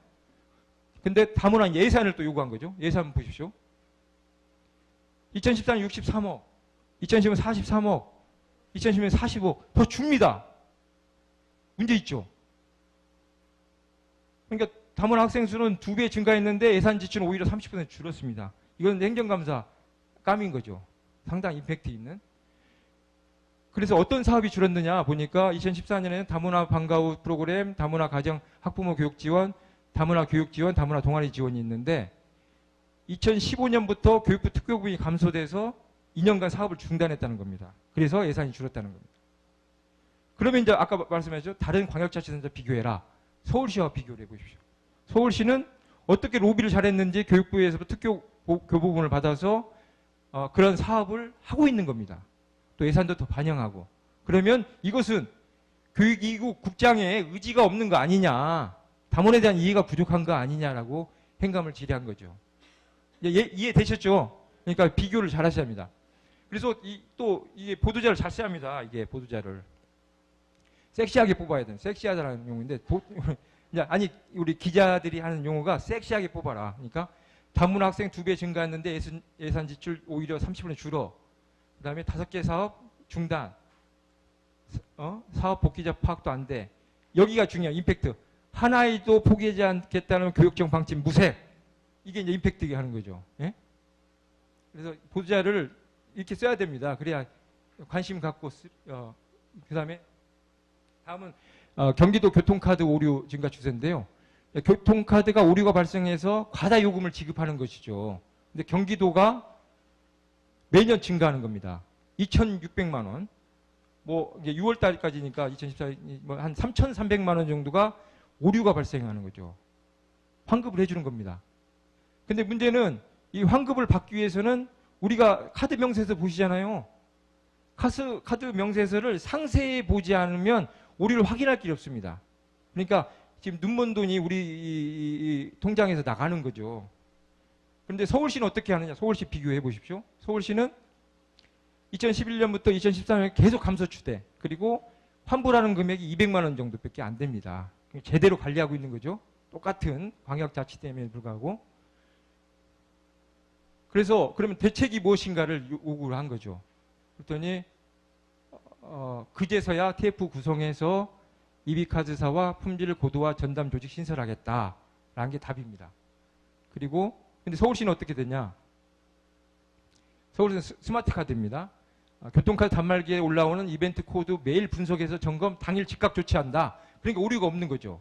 근데 다문화 예산을 또 요구한 거죠. 예산 보십시오. 2014년 63억, 2010년 43억, 2010년 45억 더 줍니다. 문제 있죠. 그러니까 다문화 학생 수는 2배 증가했는데 예산 지출은 오히려 30% 줄었습니다. 이건 행정감사 까민 거죠. 상당히 임팩트 있는. 그래서 어떤 사업이 줄었느냐 보니까 2014년에는 다문화 방과 후 프로그램, 다문화 가정 학부모 교육 지원, 다문화 교육 지원, 다문화 동아리 지원이 있는데 2015년부터 교육부 특교부이 감소돼서 2년간 사업을 중단했다는 겁니다. 그래서 예산이 줄었다는 겁니다. 그러면 이제 아까 말씀하셨죠. 다른 광역자치단체 비교해라. 서울시와 비교를 해보십시오. 서울시는 어떻게 로비를 잘했는지 교육부에서 특교 교부분을 받아서 그런 사업을 하고 있는 겁니다. 또 예산도 더 반영하고. 그러면 이것은 교육이국 국장의 의지가 없는 거 아니냐, 다문화에 대한 이해가 부족한 거 아니냐라고 행감을 질의한 거죠. 이해되셨죠? 그러니까 비교를 잘 하셔야 합니다. 그래서 또 이게 보도자를 잘 써야 합니다. 이게 보도자를 섹시하게 뽑아야 돼요. 섹시하다는 용어인데 아니 우리 기자들이 하는 용어가 섹시하게 뽑아라. 그러니까 다문화 학생 2배 증가했는데 예산 지출 오히려 30% 줄어. 그다음에 5개 사업 중단. 사업 복귀자 파악도 안 돼. 여기가 중요한 임팩트. 하나에도 포기하지 않겠다는 교육정 방침 무색. 이게 이제 임팩트게 하는 거죠. 예? 그래서 보도자를 이렇게 써야 됩니다. 그래야 관심 갖고 그다음에 다음은 경기도 교통카드 오류 증가 추세인데요. 교통카드가 오류가 발생해서 과다 요금을 지급하는 것이죠. 근데 경기도가 매년 증가하는 겁니다. 2,600만 원. 이게 6월 달까지니까 2014년 한 3,300만 원 정도가 오류가 발생하는 거죠. 환급을 해주는 겁니다. 근데 문제는 이 환급을 받기 위해서는 우리가 카드 명세서 보시잖아요. 카드 명세서를 상세히 보지 않으면 오류를 확인할 길이 없습니다. 그러니까 지금 눈먼 돈이 우리 이 통장에서 나가는 거죠. 그런데 서울시는 어떻게 하느냐? 서울시 비교해 보십시오. 서울시는 2011년부터 2014년에 계속 감소 추대. 그리고 환불하는 금액이 200만 원 정도밖에 안 됩니다. 제대로 관리하고 있는 거죠. 똑같은 광역자치대임에도 불구하고. 그래서 그러면 대책이 무엇인가를 요구를 한 거죠. 그랬더니 그제서야 TF 구성해서 EB카드사와 품질 고도화 전담 조직 신설하겠다라는 게 답입니다. 그리고 근데 서울시는 어떻게 되냐? 서울시는 스마트 카드입니다. 교통카드 단말기에 올라오는 이벤트 코드 매일 분석해서 점검 당일 즉각 조치한다. 그러니까 오류가 없는 거죠.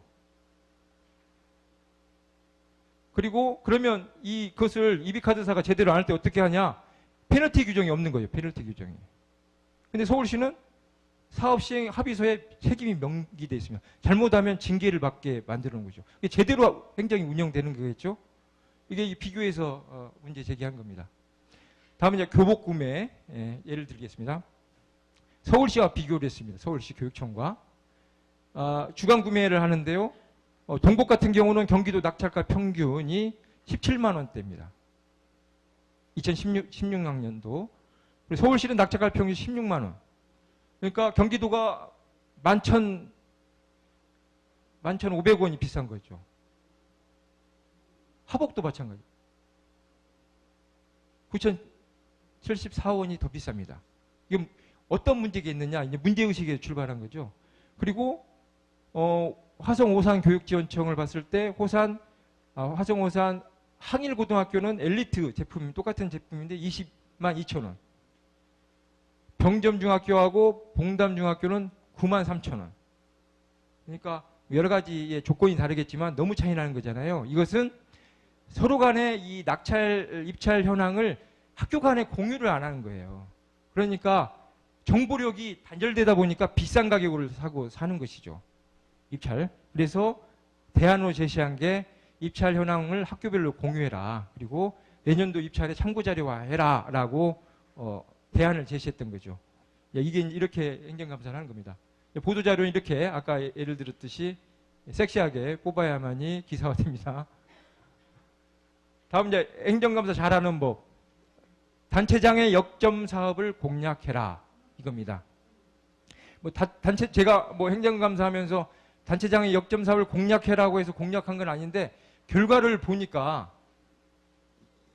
그리고 그러면 이것을 EB카드사가 제대로 안 할 때 어떻게 하냐? 페널티 규정이 없는 거예요. 페널티 규정이. 근데 서울시는 사업시행 합의서에 책임이 명기되어 있습니다. 잘못하면 징계를 받게 만드는 거죠. 이게 제대로 행정이 운영되는 거겠죠? 이게 비교해서 문제 제기한 겁니다. 다음은 이제 교복 구매 예를 들겠습니다. 서울시와 비교를 했습니다. 서울시 교육청과 주간 구매를 하는데요. 동복 같은 경우는 경기도 낙찰가 평균이 17만 원대입니다. 2016학년도. 서울시는 낙찰가 평균이 16만 원. 그러니까 경기도가 11,500원이 비싼 거죠. 하복도 마찬가지. 9,074원이 더 비쌉니다. 이게 어떤 문제가 있느냐? 이제 문제의식에 출발한 거죠. 그리고 화성 오산 교육지원청을 봤을 때 화성 오산 항일고등학교는 엘리트 제품, 똑같은 제품인데 20만 2천 원. 병점중학교하고 봉담중학교는 9만 3천 원. 그러니까 여러 가지의 조건이 다르겠지만 너무 차이 나는 거잖아요. 이것은 서로 간에 이 낙찰, 입찰 현황을 학교 간에 공유를 안 하는 거예요. 그러니까 정보력이 단절되다 보니까 비싼 가격으로 사는 것이죠. 입찰. 그래서 대안으로 제시한 게 입찰 현황을 학교별로 공유해라. 그리고 내년도 입찰에 참고자료화해라. 라고 대안을 제시했던 거죠. 이게 이렇게 행정감사를 하는 겁니다. 보도자료는 이렇게 아까 예를 들었듯이 섹시하게 뽑아야만이 기사화됩니다. 다음 이제 행정감사 잘하는 법. 단체장의 역점 사업을 공략해라. 이겁니다. 제가 행정감사하면서 단체장의 역점 사업을 공략해라고 해서 공략한 건 아닌데 결과를 보니까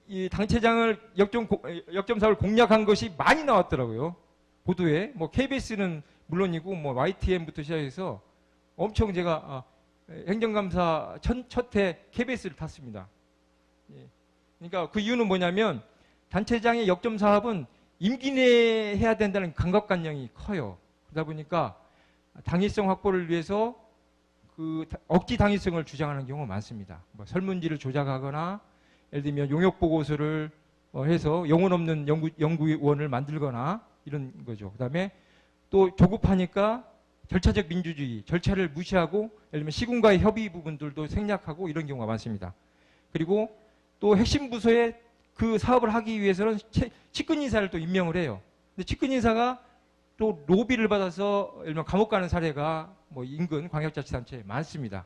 이 단체장을 역점 사업을 공략한 것이 많이 나왔더라고요. 보도에. KBS는 물론이고 YTN부터 시작해서 엄청 제가 행정감사 첫해 KBS를 탔습니다. 그러니까 그 이유는 뭐냐면 단체장의 역점 사업은 임기 내에 해야 된다는 강박관념이 커요. 그러다 보니까 당위성 확보를 위해서 그 억지 당위성을 주장하는 경우가 많습니다. 설문지를 조작하거나 예를 들면 용역 보고서를 해서 영혼 없는 연구원을 만들거나 이런 거죠. 그다음에 또 조급하니까 절차적 민주주의, 절차를 무시하고 예를 들면 시군과의 협의 부분들도 생략하고 이런 경우가 많습니다. 그리고 또 핵심 부서에 그 사업을 하기 위해서는 측근 인사를 또 임명을 해요. 근데 측근 인사가 또 로비를 받아서 예를 들면 감옥 가는 사례가 인근 광역자치단체에 많습니다.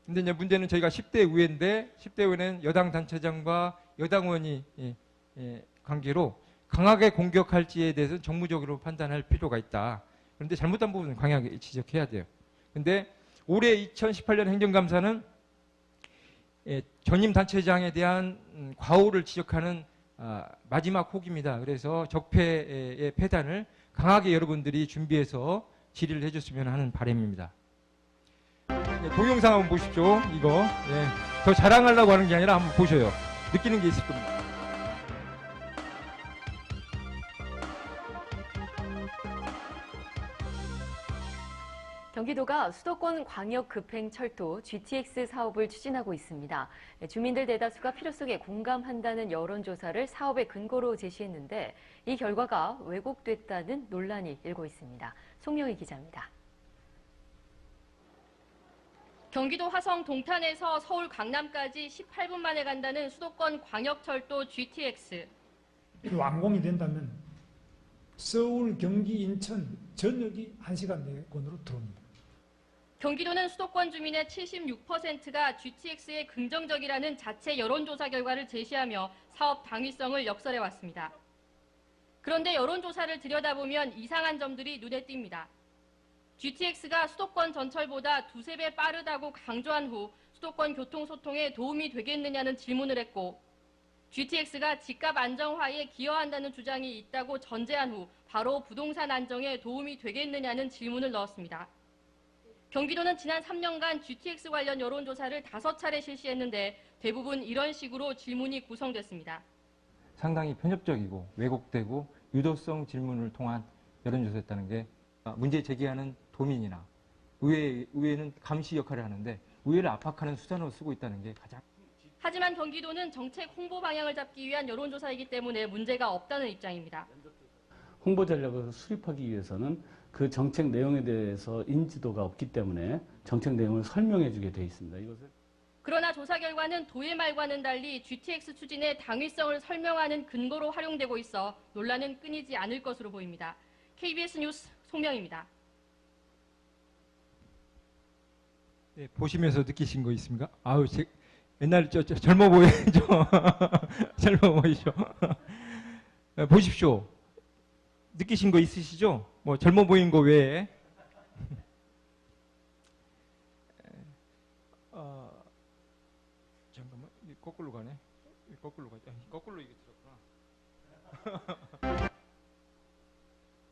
근데 이제 문제는 저희가 10대 의회인데 10대 의회는 여당 단체장과 여당 의원이 관계로 강하게 공격할지에 대해서는 정무적으로 판단할 필요가 있다. 그런데 잘못한 부분은 강하게 지적해야 돼요. 근데 올해 2018년 행정감사는 전임 단체장에 대한 과오를 지적하는 마지막 혹입니다. 그래서 적폐의 폐단을 강하게 여러분들이 준비해서 질의를 해줬으면 하는 바람입니다. 동영상 한번 보십시오. 이거 더 자랑하려고 하는 게 아니라 한번 보셔요. 느끼는 게 있을 겁니다. 경기도가 수도권 광역급행철도 GTX 사업을 추진하고 있습니다. 주민들 대다수가 필요성에 공감한다는 여론조사를 사업의 근거로 제시했는데 이 결과가 왜곡됐다는 논란이 일고 있습니다. 송영희 기자입니다. 경기도 화성 동탄에서 서울 강남까지 18분 만에 간다는 수도권 광역철도 GTX. 완공이 된다면 서울, 경기, 인천 전역이 1시간 내권으로 들어옵니다. 경기도는 수도권 주민의 76%가 GTX에 긍정적이라는 자체 여론조사 결과를 제시하며 사업 당위성을 역설해왔습니다. 그런데 여론조사를 들여다보면 이상한 점들이 눈에 띕니다. GTX가 수도권 전철보다 2~3배 빠르다고 강조한 후 수도권 교통소통에 도움이 되겠느냐는 질문을 했고 GTX가 집값 안정화에 기여한다는 주장이 있다고 전제한 후 바로 부동산 안정에 도움이 되겠느냐는 질문을 넣었습니다. 경기도는 지난 3년간 GTX 관련 여론조사를 5차례 실시했는데 대부분 이런 식으로 질문이 구성됐습니다. 상당히 편협적이고 왜곡되고 유도성 질문을 통한 여론조사였다는 게 문제 제기하는 도민이나 의회는 감시 역할을 하는데 의회를 압박하는 수단으로 쓰고 있다는 게 가장. 하지만 경기도는 정책 홍보 방향을 잡기 위한 여론조사이기 때문에 문제가 없다는 입장입니다. 홍보 전략을 수립하기 위해서는 그 정책 내용에 대해서 인지도가 없기 때문에 정책 내용을 설명해 주게 돼 있습니다. 이것을 그러나 조사 결과는 도의 말과는 달리 GTX 추진의 당위성을 설명하는 근거로 활용되고 있어 논란은 끊이지 않을 것으로 보입니다. KBS 뉴스 송명입니다. 네, 보시면서 느끼신 거 있습니까? 아우, 옛날 젊어 보이죠? 젊어 보이죠? 보십시오. 느끼신 거 있으시죠? 뭐 젊어 보이는 거 외에. 잠깐만, 거꾸로 가네. 거꾸로 가자. 거꾸로 이게 들었구나.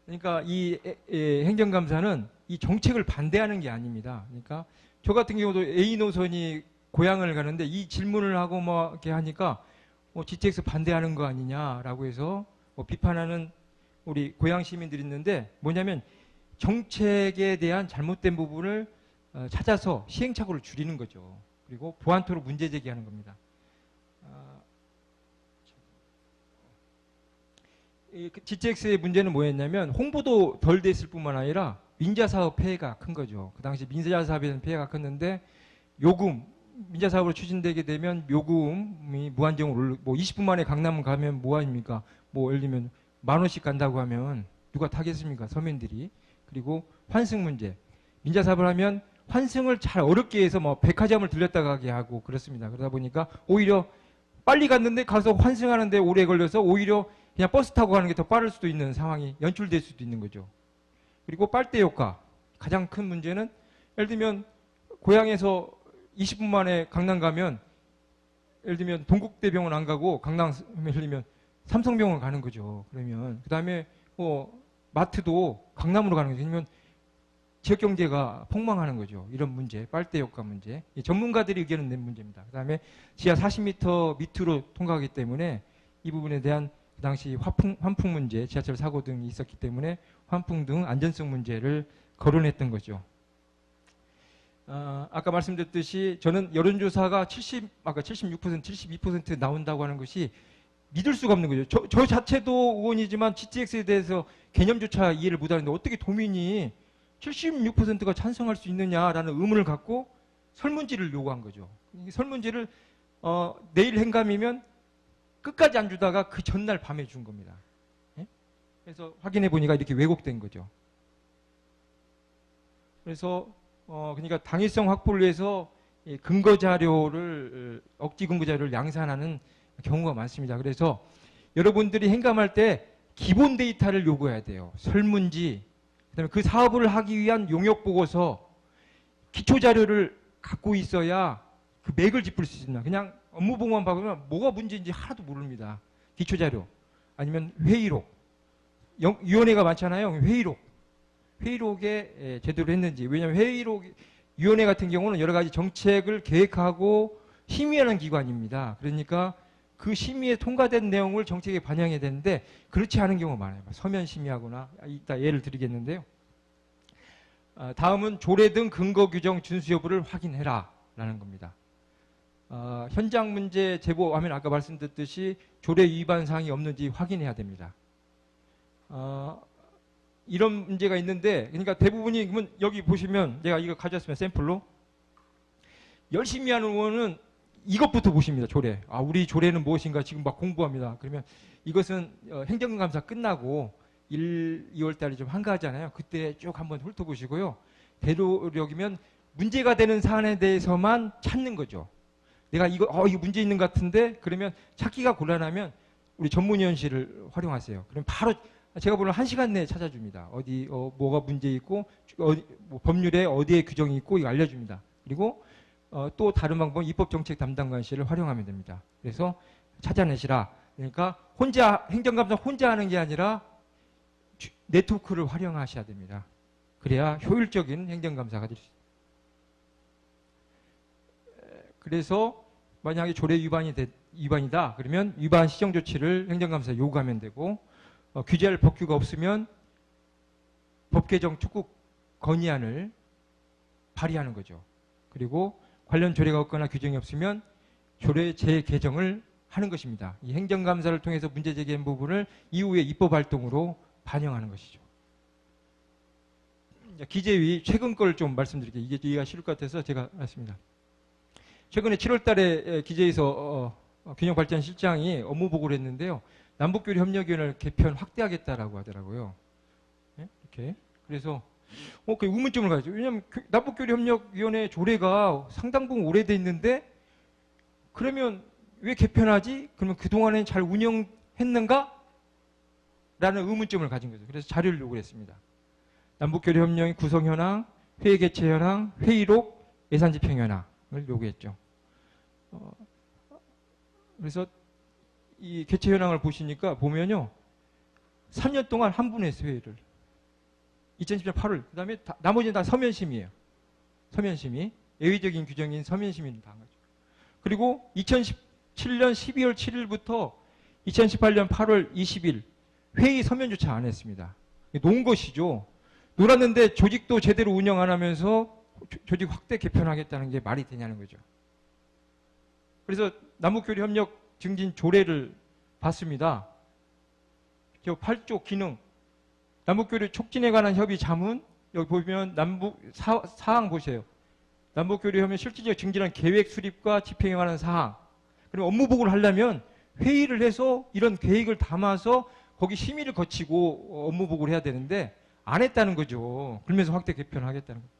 그러니까 이 행정감사는 이 정책을 반대하는 게 아닙니다. 그러니까 저 같은 경우도 A 노선이 고향을 가는데 이 질문을 하고 뭐 이렇게 하니까 GTX 반대하는 거 아니냐라고 해서 비판하는 우리 고향 시민들이 있는데 뭐냐면 정책에 대한 잘못된 부분을 찾아서 시행착오를 줄이는 거죠. 그리고 보완토로 문제 제기하는 겁니다. GTX의 문제는 뭐였냐면 홍보도 덜 됐을 뿐만 아니라 민자사업 폐해가 큰 거죠. 그 당시 민자사업에는 폐해가 컸는데 요금, 민자사업으로 추진되게 되면 요금이 무한정으로 오르고 뭐 20분 만에 강남 가면 뭐 아닙니까? 뭐 예를 들면 10,000원씩 간다고 하면 누가 타겠습니까? 서민들이. 그리고 환승 문제. 민자사업을 하면 환승을 잘 어렵게 해서 뭐 백화점을 들렸다 가게 하고 그렇습니다. 그러다 보니까 오히려 빨리 갔는데 가서 환승하는데 오래 걸려서 오히려 그냥 버스 타고 가는 게 더 빠를 수도 있는 상황이 연출될 수도 있는 거죠. 그리고 빨대 효과. 가장 큰 문제는 예를 들면 고향에서 20분 만에 강남 가면 예를 들면 동국대병원 안 가고 강남 예를 들면 삼성병원 가는 거죠. 그러면 그다음에 뭐 마트도 강남으로 가는 거죠. 아니면 지역 경제가 폭망하는 거죠. 이런 문제, 빨대 효과 문제. 전문가들이 의견을 낸 문제입니다. 그다음에 지하 40m 밑으로 통과하기 때문에 이 부분에 대한 그 당시 환풍 문제, 지하철 사고 등이 있었기 때문에 환풍 등 안전성 문제를 거론했던 거죠. 아까 말씀드렸듯이 저는 여론조사가 아까 76%, 72% 나온다고 하는 것이 믿을 수가 없는 거죠. 저 자체도 의원이지만 GTX에 대해서 개념조차 이해를 못하는데 어떻게 도민이 76%가 찬성할 수 있느냐라는 의문을 갖고 설문지를 요구한 거죠. 이 설문지를 내일 행감이면 끝까지 안 주다가 그 전날 밤에 준 겁니다. 예? 그래서 확인해 보니까 이렇게 왜곡된 거죠. 그래서 그러니까 당위성 확보를 위해서 근거 자료를 억지 근거 자료를 양산하는 경우가 많습니다. 그래서 여러분들이 행감할 때 기본 데이터를 요구해야 돼요. 설문지, 그다음에 그 사업을 하기 위한 용역 보고서, 기초 자료를 갖고 있어야 그 맥을 짚을 수 있습니다. 그냥 업무 보고만 받으면 뭐가 문제인지 하나도 모릅니다. 기초 자료 아니면 회의록, 위원회가 많잖아요. 회의록에 제대로 했는지. 왜냐하면 위원회 같은 경우는 여러 가지 정책을 계획하고 심의하는 기관입니다. 그러니까 그 심의에 통과된 내용을 정책에 반영해야 되는데 그렇지 않은 경우가 많아요. 서면 심의하거나, 이따 예를 드리겠는데요. 다음은 조례 등 근거 규정 준수 여부를 확인해라 라는 겁니다. 현장 문제 제보하면 아까 말씀드렸듯이 조례 위반 사항이 없는지 확인해야 됩니다. 이런 문제가 있는데, 그러니까 대부분이, 그러면 여기 보시면 제가 이거 가져왔으면 샘플로 열심히 하는 의원은 이것부터 보십니다. 조례. 우리 조례는 무엇인가 지금 막 공부합니다. 그러면 이것은 행정감사 끝나고 1, 2월 달에 좀 한가하잖아요. 그때 쭉 한번 훑어보시고요. 되도록이면 문제가 되는 사안에 대해서만 찾는 거죠. 내가 이거 문제 있는 것 같은데, 그러면 찾기가 곤란하면 우리 전문위원실을 활용하세요. 그럼 바로 제가 보는 1시간 내에 찾아줍니다. 뭐가 문제 있고, 뭐 법률에 어디에 규정이 있고, 이거 알려줍니다. 그리고 또 다른 방법은 입법정책 담당관실을 활용하면 됩니다. 그래서 찾아내시라. 그러니까 혼자 행정감사 혼자 하는 게 아니라 네트워크를 활용하셔야 됩니다. 그래야 효율적인 행정감사가 될 수 있습니다. 그래서 만약에 조례 위반이다 그러면 위반 시정 조치를 행정감사에 요구하면 되고 규제할 법규가 없으면 법 개정 촉구 건의안을 발의하는 거죠. 그리고 관련 조례가 없거나 규정이 없으면 조례 재개정을 하는 것입니다. 이 행정감사를 통해서 문제 제기한 부분을 이후에 입법 활동으로 반영하는 것이죠. 기재위 최근 걸 좀 말씀드릴게요. 이게 이해가 쉬울 것 같아서 제가 했습니다. 최근에 7월 달에 기재에서 균형발전실장이 업무 보고를 했는데요. 남북교류 협력위원회를 개편 확대하겠다라고 하더라고요. 네? 이렇게. 그래서 그 의문점을 가지죠. 왜냐하면 남북교류 협력위원회 조례가 상당 부분 오래돼 있는데 그러면 왜 개편하지? 그러면 그동안엔 잘 운영했는가? 라는 의문점을 가진 거죠. 그래서 자료를 요구를 했습니다. 남북교류 협력의 구성 현황, 회의 개최 현황, 회의록, 예산 집행 현황을 요구했죠. 그래서 이 개최 현황을 보면요. 3년 동안 한 분 했어요, 회의를. 2010년 8월. 그 다음에 나머지는 다 서면심의예요. 서면심의. 예외적인 규정인 서면심의를 다 한 거죠. 그리고 2017년 12월 7일부터 2018년 8월 20일 회의 서면조차 안 했습니다. 놓은 것이죠. 놀았는데 조직도 제대로 운영 안 하면서 조직 확대 개편하겠다는 게 말이 되냐는 거죠. 그래서 남북교류 협력 증진 조례를 봤습니다. 저 8조 기능, 남북교류 촉진에 관한 협의 자문, 여기 보면 남북 사항 보세요. 남북교류 협력 실질적 증진한 계획 수립과 집행에 관한 사항. 그리고 업무 보고를 하려면 회의를 해서 이런 계획을 담아서 거기 심의를 거치고 업무 보고를 해야 되는데 안 했다는 거죠. 그러면서 확대 개편하겠다는 거죠.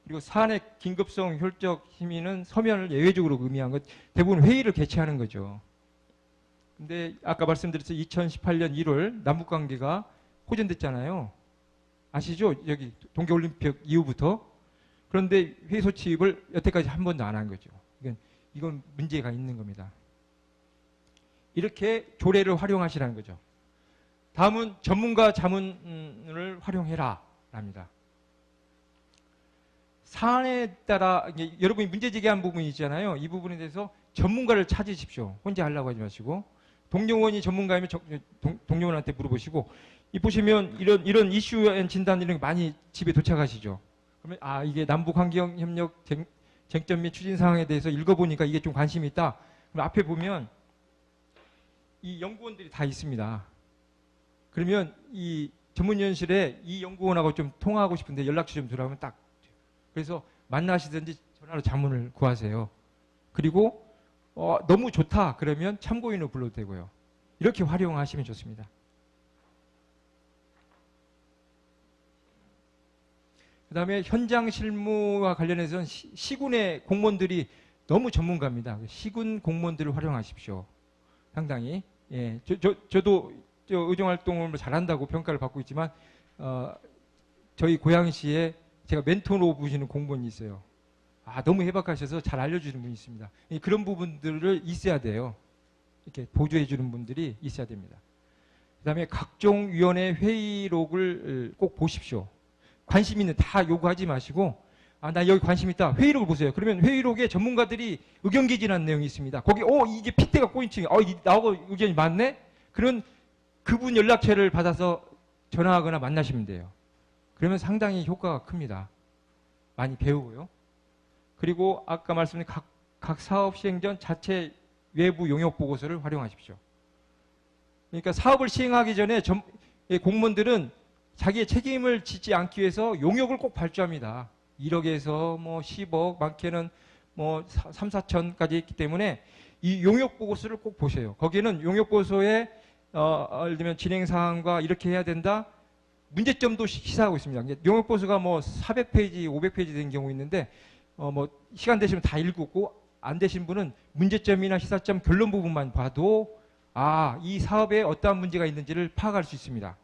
그리고 사안의 긴급성, 효율적 심의는 서면을 예외적으로 의미한 것, 대부분 회의를 개최하는 거죠. 근데 아까 말씀드렸죠. 2018년 1월 남북관계가 호전됐잖아요. 아시죠? 여기 동계올림픽 이후부터. 그런데 회의 소집을 여태까지 한 번도 안 한 거죠. 이건 문제가 있는 겁니다. 이렇게 조례를 활용하시라는 거죠. 다음은 전문가 자문을 활용해라 합니다. 사안에 따라 여러분이 문제 제기한 부분이 있잖아요. 이 부분에 대해서 전문가를 찾으십시오. 혼자 하려고 하지 마시고 동료원이 전문가이면 동료원한테 물어보시고 이 보시면 이런 이슈 앤 진단 이런 게 많이 집에 도착하시죠. 그러면 이게 남북 환경 협력 쟁점 및 추진 사항에 대해서 읽어보니까 이게 좀 관심이 있다. 그럼 앞에 보면 이 연구원들이 다 있습니다. 그러면 이 전문위원실에 이 연구원하고 좀 통화하고 싶은데 연락처 좀 들어가면 딱 그래서 만나시든지 전화로 자문을 구하세요. 그리고 너무 좋다 그러면 참고인을 불러도 되고요. 이렇게 활용하시면 좋습니다. 그 다음에 현장 실무와 관련해서는 시군의 공무원들이 너무 전문가입니다. 시군 공무원들을 활용하십시오. 상당히. 예, 저도 의정활동을 잘한다고 평가를 받고 있지만 저희 고양시에 제가 멘토로 보시는 공무원이 있어요. 너무 해박하셔서 잘 알려주는 분이 있습니다. 그런 부분들을 있어야 돼요. 이렇게 보조해 주는 분들이 있어야 됩니다. 그 다음에 각종 위원회 회의록을 꼭 보십시오. 관심 있는 다 요구하지 마시고 나 여기 관심 있다. 회의록을 보세요. 그러면 회의록에 전문가들이 의견 개진한 내용이 있습니다. 거기 이게 핏대가 꼬인칭 나하고 의견이 맞네? 그런 그분 연락처를 받아서 전화하거나 만나시면 돼요. 그러면 상당히 효과가 큽니다. 많이 배우고요. 그리고 아까 말씀드린 각 사업 시행 전 자체 외부 용역 보고서를 활용하십시오. 그러니까 사업을 시행하기 전에 공무원들은 자기의 책임을 짓지 않기 위해서 용역을 꼭 발주합니다. 1억에서 10억, 많게는 3, 4천까지 있기 때문에 이 용역 보고서를 꼭 보세요. 거기는 용역 보고서에 예를 들면 진행 사항과 이렇게 해야 된다. 문제점도 시사하고 있습니다. 용역 보고서가 400페이지, 500페이지 된 경우 있는데 시간 되시면 다 읽고 안 되신 분은 문제점이나 시사점 결론 부분만 봐도 이 사업에 어떠한 문제가 있는지를 파악할 수 있습니다.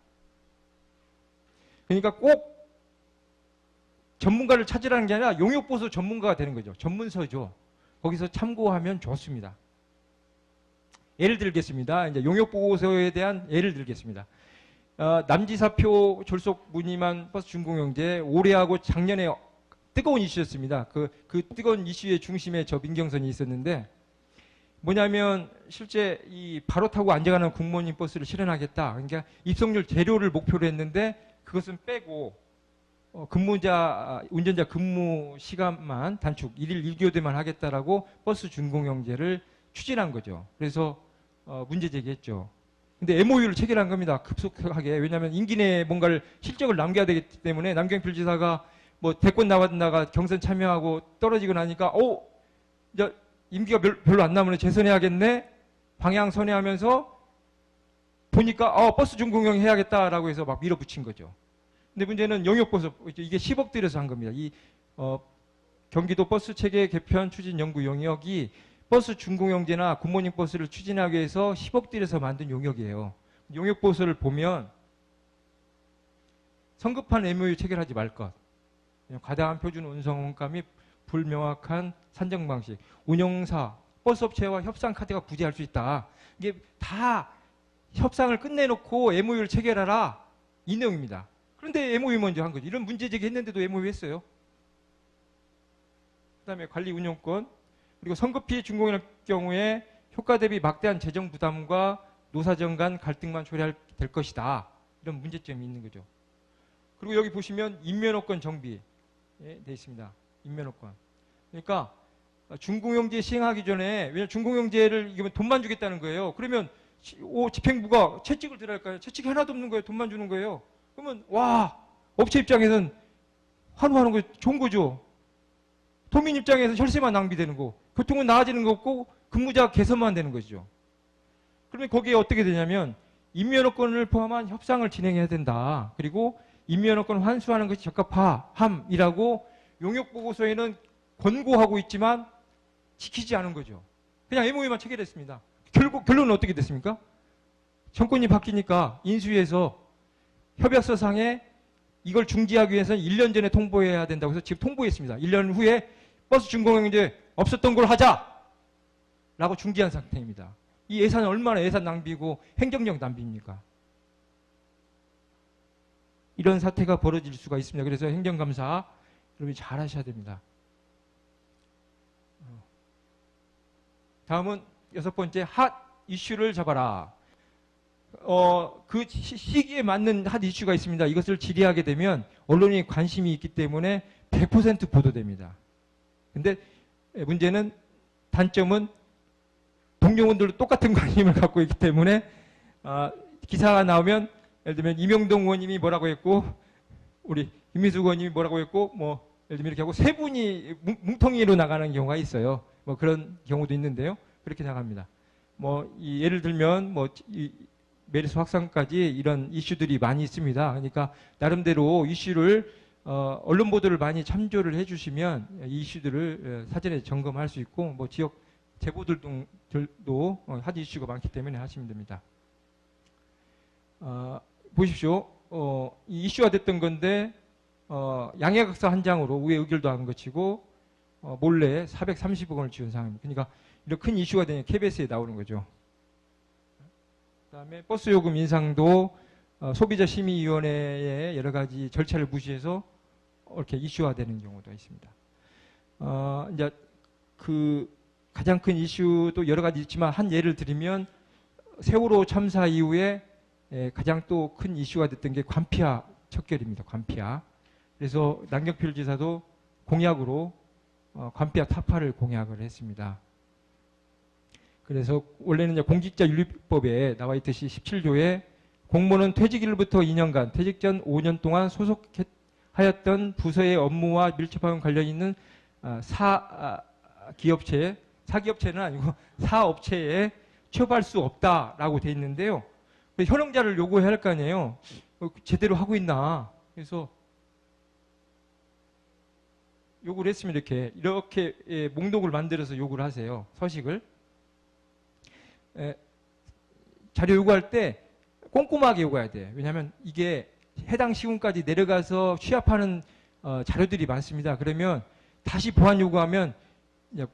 그러니까 꼭 전문가를 찾으라는 게 아니라 용역보수 전문가가 되는 거죠. 전문서죠. 거기서 참고하면 좋습니다. 예를 들겠습니다. 이제 용역 보고서에 대한 예를 들겠습니다. 남지사표 졸속 무늬만 버스 준공영제 올해하고 작년에 뜨거운 이슈였습니다. 그 뜨거운 이슈의 중심에 저 민경선이 있었는데 뭐냐면 실제 이 바로 타고 앉아가는 공무원님 버스를 실현하겠다. 그러니까 입성률 제로를 목표로 했는데 그것은 빼고 운전자 근무 시간만 단축 1일 1교대만 하겠다라고 버스 준공영제를 추진한 거죠. 그래서 문제 제기했죠. 근데 MOU를 체결한 겁니다. 급속하게. 왜냐하면 임기 내에 뭔가를 실적을 남겨야 되기 때문에 남경필 지사가 뭐 대권 나왔다가 경선 참여하고 떨어지고 나니까 이제 임기가 별로 안 남으면 재선해야겠네. 방향 선회하면서 보니까 버스 준공영 해야겠다라고 해서 막 밀어붙인 거죠. 근데 문제는 영역버스 이게 10억 들여서 한 겁니다. 이 경기도 버스 체계 개편 추진 연구 용역이 버스 준공영제나 굿모닝 버스를 추진하기 위해서 10억 들여서 만든 용역이에요. 용역보고서를 보면 성급한 MOU 체결하지 말 것. 과다한 표준 운송원가 및 불명확한 산정 방식, 운영사, 버스업체와 협상 카드가 부재할 수 있다. 이게 다 협상을 끝내놓고 MOU를 체결하라 이 내용입니다. 그런데 MOU 먼저 한 거죠. 이런 문제 제기했는데도 MOU 했어요. 그다음에 관리 운영권 그리고 성급히 준공할 경우에 효과 대비 막대한 재정 부담과 노사정 간 갈등만 초래될 것이다. 이런 문제점이 있는 거죠. 그리고 여기 보시면 인면허권 정비 돼 있습니다. 인면허권. 그러니까 준공영제 시행하기 전에 왜냐면 준공영제를 이기면 돈만 주겠다는 거예요. 그러면 집행부가 채찍을 들어갈까요? 채찍이 하나도 없는 거예요. 돈만 주는 거예요. 그러면 와 업체 입장에서는 환호하는 거 좋은 거죠. 도민 입장에서 혈세만 낭비되는 거, 교통은 나아지는 거 없고 근무자 개선만 되는 거죠. 그러면 거기에 어떻게 되냐면 인면허권을 포함한 협상을 진행해야 된다. 그리고 인면허권 환수하는 것이 적합함이라고 용역보고서에는 권고하고 있지만 지키지 않은 거죠. 그냥 MOU만 체결했습니다. 결론은 어떻게 됐습니까? 정권이 바뀌니까 인수위에서 협약서상에 이걸 중지하기 위해서는 1년 전에 통보해야 된다고 해서 지금 통보했습니다. 1년 후에 버스 준공영제 없었던 걸 하자라고 중지한 상태입니다. 이 예산은 얼마나 예산 낭비고 행정력 낭비입니까? 이런 사태가 벌어질 수가 있습니다. 그래서 행정감사 여러분이 잘 하셔야 됩니다. 다음은 6번째 핫 이슈를 잡아라. 그 시기에 맞는 핫 이슈가 있습니다. 이것을 질의하게 되면 언론이 관심이 있기 때문에 100% 보도됩니다. 근데 문제는 단점은 동료원들도 똑같은 관심을 갖고 있기 때문에 기사가 나오면 예를 들면 이명동 의원님이 뭐라고 했고 우리 김민수 의원님이 뭐라고 했고 뭐 예를 들면 이렇게 하고 세 분이 뭉텅이로 나가는 경우가 있어요. 뭐 그런 경우도 있는데요. 그렇게 나갑니다. 예를 들면 메르스 확산까지 이런 이슈들이 많이 있습니다. 그러니까 나름대로 이슈를 언론 보도를 많이 참조를 해주시면 이 이슈들을 사전에 점검할 수 있고 지역 제보들도 핫 이슈가 많기 때문에 하시면 됩니다. 보십시오. 이 이슈가 됐던 건데 양해각서 한 장으로 우회 의결도 한 것이고 몰래 430억 원을 지원 상황입니다. 그러니까 이런 큰 이슈가 되면 KBS에 나오는 거죠. 그다음에 버스 요금 인상도 소비자심의위원회의 여러 가지 절차를 무시해서 이렇게 이슈화되는 경우도 있습니다. 이제 그 가장 큰 이슈도 여러 가지 있지만 한 예를 들면 세월호 참사 이후에 가장 또 큰 이슈가 됐던 게 관피아 척결입니다. 관피아. 그래서 남경필 지사도 공약으로 관피아 타파를 공약을 했습니다. 그래서 원래는 공직자윤리법에 나와 있듯이 17조에 공무원은 퇴직일부터 2년간, 퇴직 전 5년 동안 소속하였던 부서의 업무와 밀접한 관련 있는 사기업체는 아니고 사업체에 취업할 수 없다라고 돼 있는데요. 현황자를 요구해야 할 거 아니에요. 제대로 하고 있나. 그래서 요구를 했으면 이렇게 목록을 만들어서 요구를 하세요. 서식을. 자료 요구할 때 꼼꼼하게 요구해야 돼. 왜냐하면 이게 해당 시군까지 내려가서 취합하는 자료들이 많습니다. 그러면 다시 보완 요구하면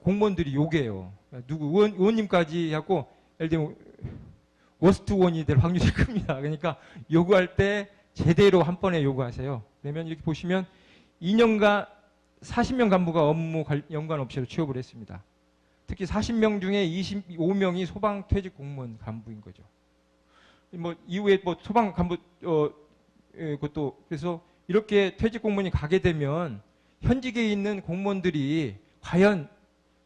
공무원들이 요구해요. 누구 의원님까지 하고 예를 들면 워스트 원이 될 확률이 큽니다. 그러니까 요구할 때 제대로 한 번에 요구하세요. 그러면 이렇게 보시면 2년간 40명 간부가 업무 연관 없이로 취업을 했습니다. 특히 40명 중에 25명이 소방 퇴직 공무원 간부인 거죠. 뭐 이후에 뭐 소방 간부 그것도 그래서 이렇게 퇴직 공무원이 가게 되면 현직에 있는 공무원들이 과연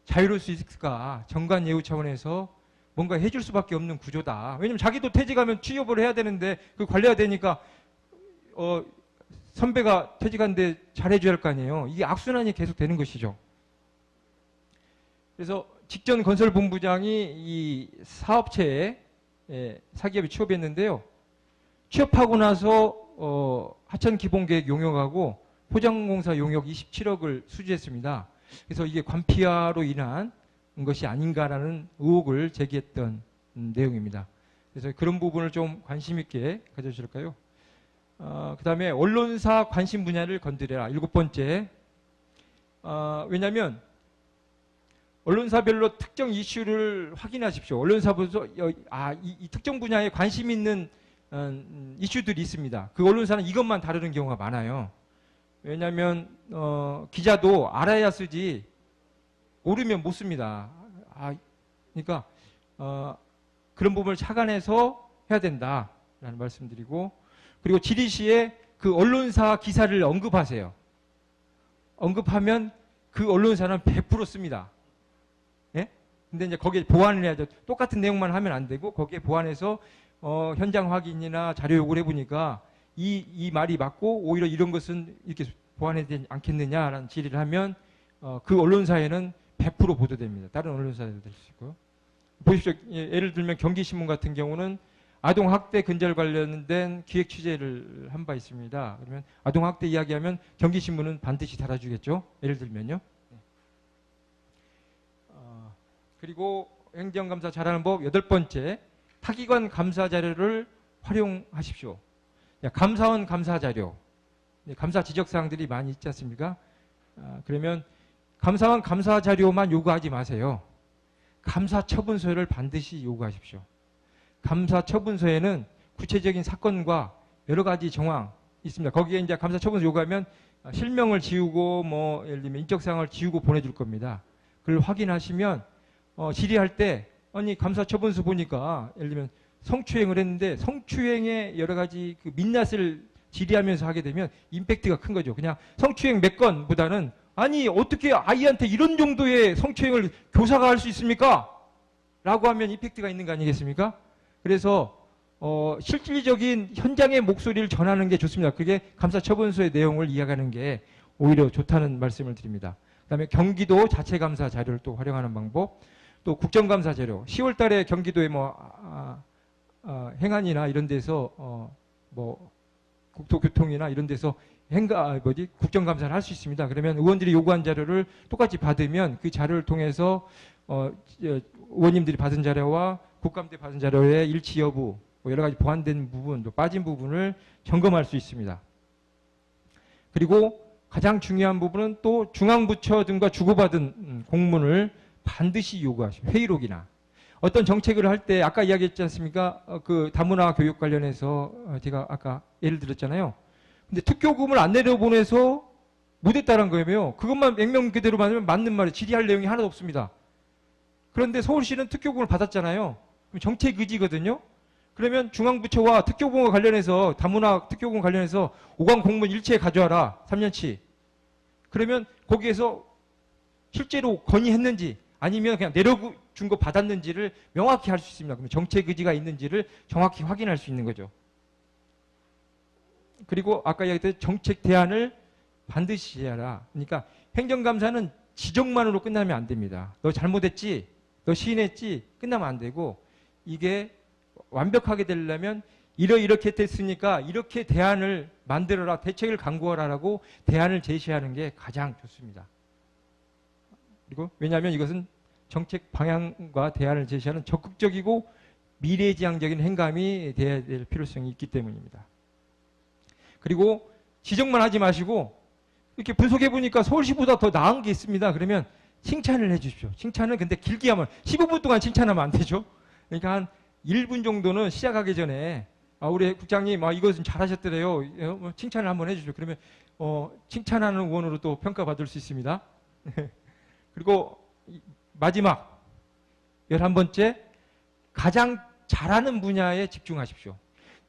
자유로울 수 있을까? 정관 예우 차원에서 뭔가 해줄 수밖에 없는 구조다. 왜냐면 자기도 퇴직하면 취업을 해야 되는데 그 관리해야 되니까 선배가 퇴직하는데 잘해줘야 할 거 아니에요. 이게 악순환이 계속 되는 것이죠. 그래서 직전 건설본부장이 이 사업체에 사기업에 취업했는데요. 취업하고 나서 하천 기본계획 용역하고 포장공사 용역 27억을 수주했습니다. 그래서 이게 관피화로 인한 것이 아닌가라는 의혹을 제기했던 내용입니다. 그래서 그런 부분을 좀 관심 있게 가져주실까요? 그 다음에 언론사 관심 분야를 건드려라. 7번째. 왜냐하면 언론사별로 특정 이슈를 확인하십시오. 언론사부터 이 특정 분야에 관심 있는 이슈들이 있습니다. 그 언론사는 이것만 다루는 경우가 많아요. 왜냐하면 기자도 알아야 쓰지 모르면 못 씁니다. 그러니까 그런 부분을 착안해서 해야 된다라는 말씀드리고, 그리고 질의시에 그 언론사 기사를 언급하세요. 언급하면 그 언론사는 100% 씁니다. 예? 근데 이제 거기에 보완을 해야죠. 똑같은 내용만 하면 안 되고 거기에 보완해서 현장 확인이나 자료 요구를 해보니까 이 말이 맞고 오히려 이런 것은 이렇게 보완해야 되지 않겠느냐라는 질의를 하면 그 언론사에는 100% 보도됩니다. 다른 언론사에도 될 수 있고요. 보십시오. 예를 들면 경기신문 같은 경우는 아동학대 근절 관련된 기획 취재를 한 바 있습니다. 그러면 아동학대 이야기하면 경기신문은 반드시 달아주겠죠. 예를 들면요. 그리고 행정감사 잘하는 법 8번째. 타기관 감사 자료를 활용하십시오. 감사원 감사 자료. 감사 지적사항들이 많이 있지 않습니까? 그러면 감사원 감사 자료만 요구하지 마세요. 감사 처분서를 반드시 요구하십시오. 감사 처분서에는 구체적인 사건과 여러 가지 정황 있습니다. 거기에 이제 감사 처분서 요구하면 실명을 지우고 뭐 예를 들면 인적사항을 지우고 보내줄 겁니다. 그걸 확인하시면 질의할 때 아니 감사 처분서 보니까 예를 들면 성추행을 했는데 성추행의 여러 가지 그 민낯을 질의하면서 하게 되면 임팩트가 큰 거죠. 그냥 성추행 몇 건보다는 아니 어떻게 아이한테 이런 정도의 성추행을 교사가 할 수 있습니까? 라고 하면 임팩트가 있는 거 아니겠습니까? 그래서 실질적인 현장의 목소리를 전하는 게 좋습니다. 그게 감사처분서의 내용을 이야기하는 게 오히려 좋다는 말씀을 드립니다. 그다음에 경기도 자체감사 자료를 또 활용하는 방법, 또 국정감사 자료. 10월 달에 경기도에 행안이나 이런 데서 국토교통이나 이런 데서 국정감사를 할 수 있습니다. 그러면 의원들이 요구한 자료를 똑같이 받으면 그 자료를 통해서 의원님들이 받은 자료와 국감때 받은 자료의 일치 여부, 여러 가지 보완된 부분, 또 빠진 부분을 점검할 수 있습니다. 그리고 가장 중요한 부분은 또 중앙부처 등과 주고받은 공문을 반드시 요구하십시오. 회의록이나. 어떤 정책을 할 때 아까 이야기했지 않습니까? 그 다문화 교육 관련해서 제가 아까 예를 들었잖아요. 근데 특교금을 안 내려보내서 못했다는 거예요. 그것만 명명 그대로 받으면 맞는 말이에요. 질의할 내용이 하나도 없습니다. 그런데 서울시는 특교금을 받았잖아요. 그럼 정책 의지거든요. 그러면 중앙부처와 특교금과 관련해서 다문화 특교금 관련해서 5강 공문 일체에 가져와라. 3년치. 그러면 거기에서 실제로 건의했는지 아니면 그냥 내려준 거 받았는지를 명확히 할 수 있습니다. 그러면 정책 의지가 있는지를 정확히 확인할 수 있는 거죠. 그리고 아까 이야기했던 정책 대안을 반드시 해라. 그러니까 행정감사는 지적만으로 끝나면 안 됩니다. 너 잘못했지? 너 시인했지? 끝나면 안 되고 이게 완벽하게 되려면 이렇게 됐으니까 이렇게 대안을 만들어라. 대책을 강구하라라고 대안을 제시하는 게 가장 좋습니다. 그리고 왜냐하면 이것은 정책 방향과 대안을 제시하는 적극적이고 미래지향적인 행감이 돼야 될 필요성이 있기 때문입니다. 그리고 지적만 하지 마시고 이렇게 분석해 보니까 서울시보다 더 나은 게 있습니다. 그러면 칭찬을 해 주십시오. 칭찬은 근데 길게 하면 15분 동안 칭찬하면 안 되죠. 그러니까 한 1분 정도는 시작하기 전에 우리 국장님 이것은 잘하셨더래요. 칭찬을 한번 해주죠. 그러면 칭찬하는 의원으로 또 평가받을 수 있습니다. 그리고 마지막 11번째, 가장 잘하는 분야에 집중하십시오.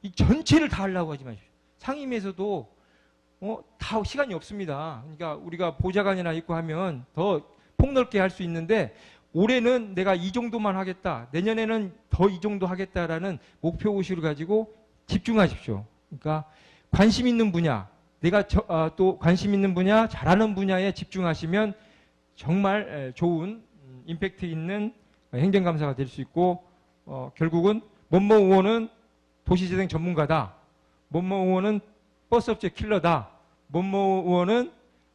이 전체를 다 하려고 하지 마십시오. 상임위에서도 다 시간이 없습니다. 그러니까 우리가 보좌관이나 있고 하면 더 폭넓게 할 수 있는데, 올해는 내가 이 정도만 하겠다, 내년에는 더 이 정도 하겠다라는 목표의식을 가지고 집중하십시오. 그러니까 관심 있는 분야, 내가 또 관심 있는 분야, 잘하는 분야에 집중하시면 정말 좋은 임팩트 있는 행정감사가 될 수 있고, 결국은 뭐뭐 의원은 도시재생 전문가다, 뭐뭐 의원은 버스업체 킬러다, 뭐뭐 의원은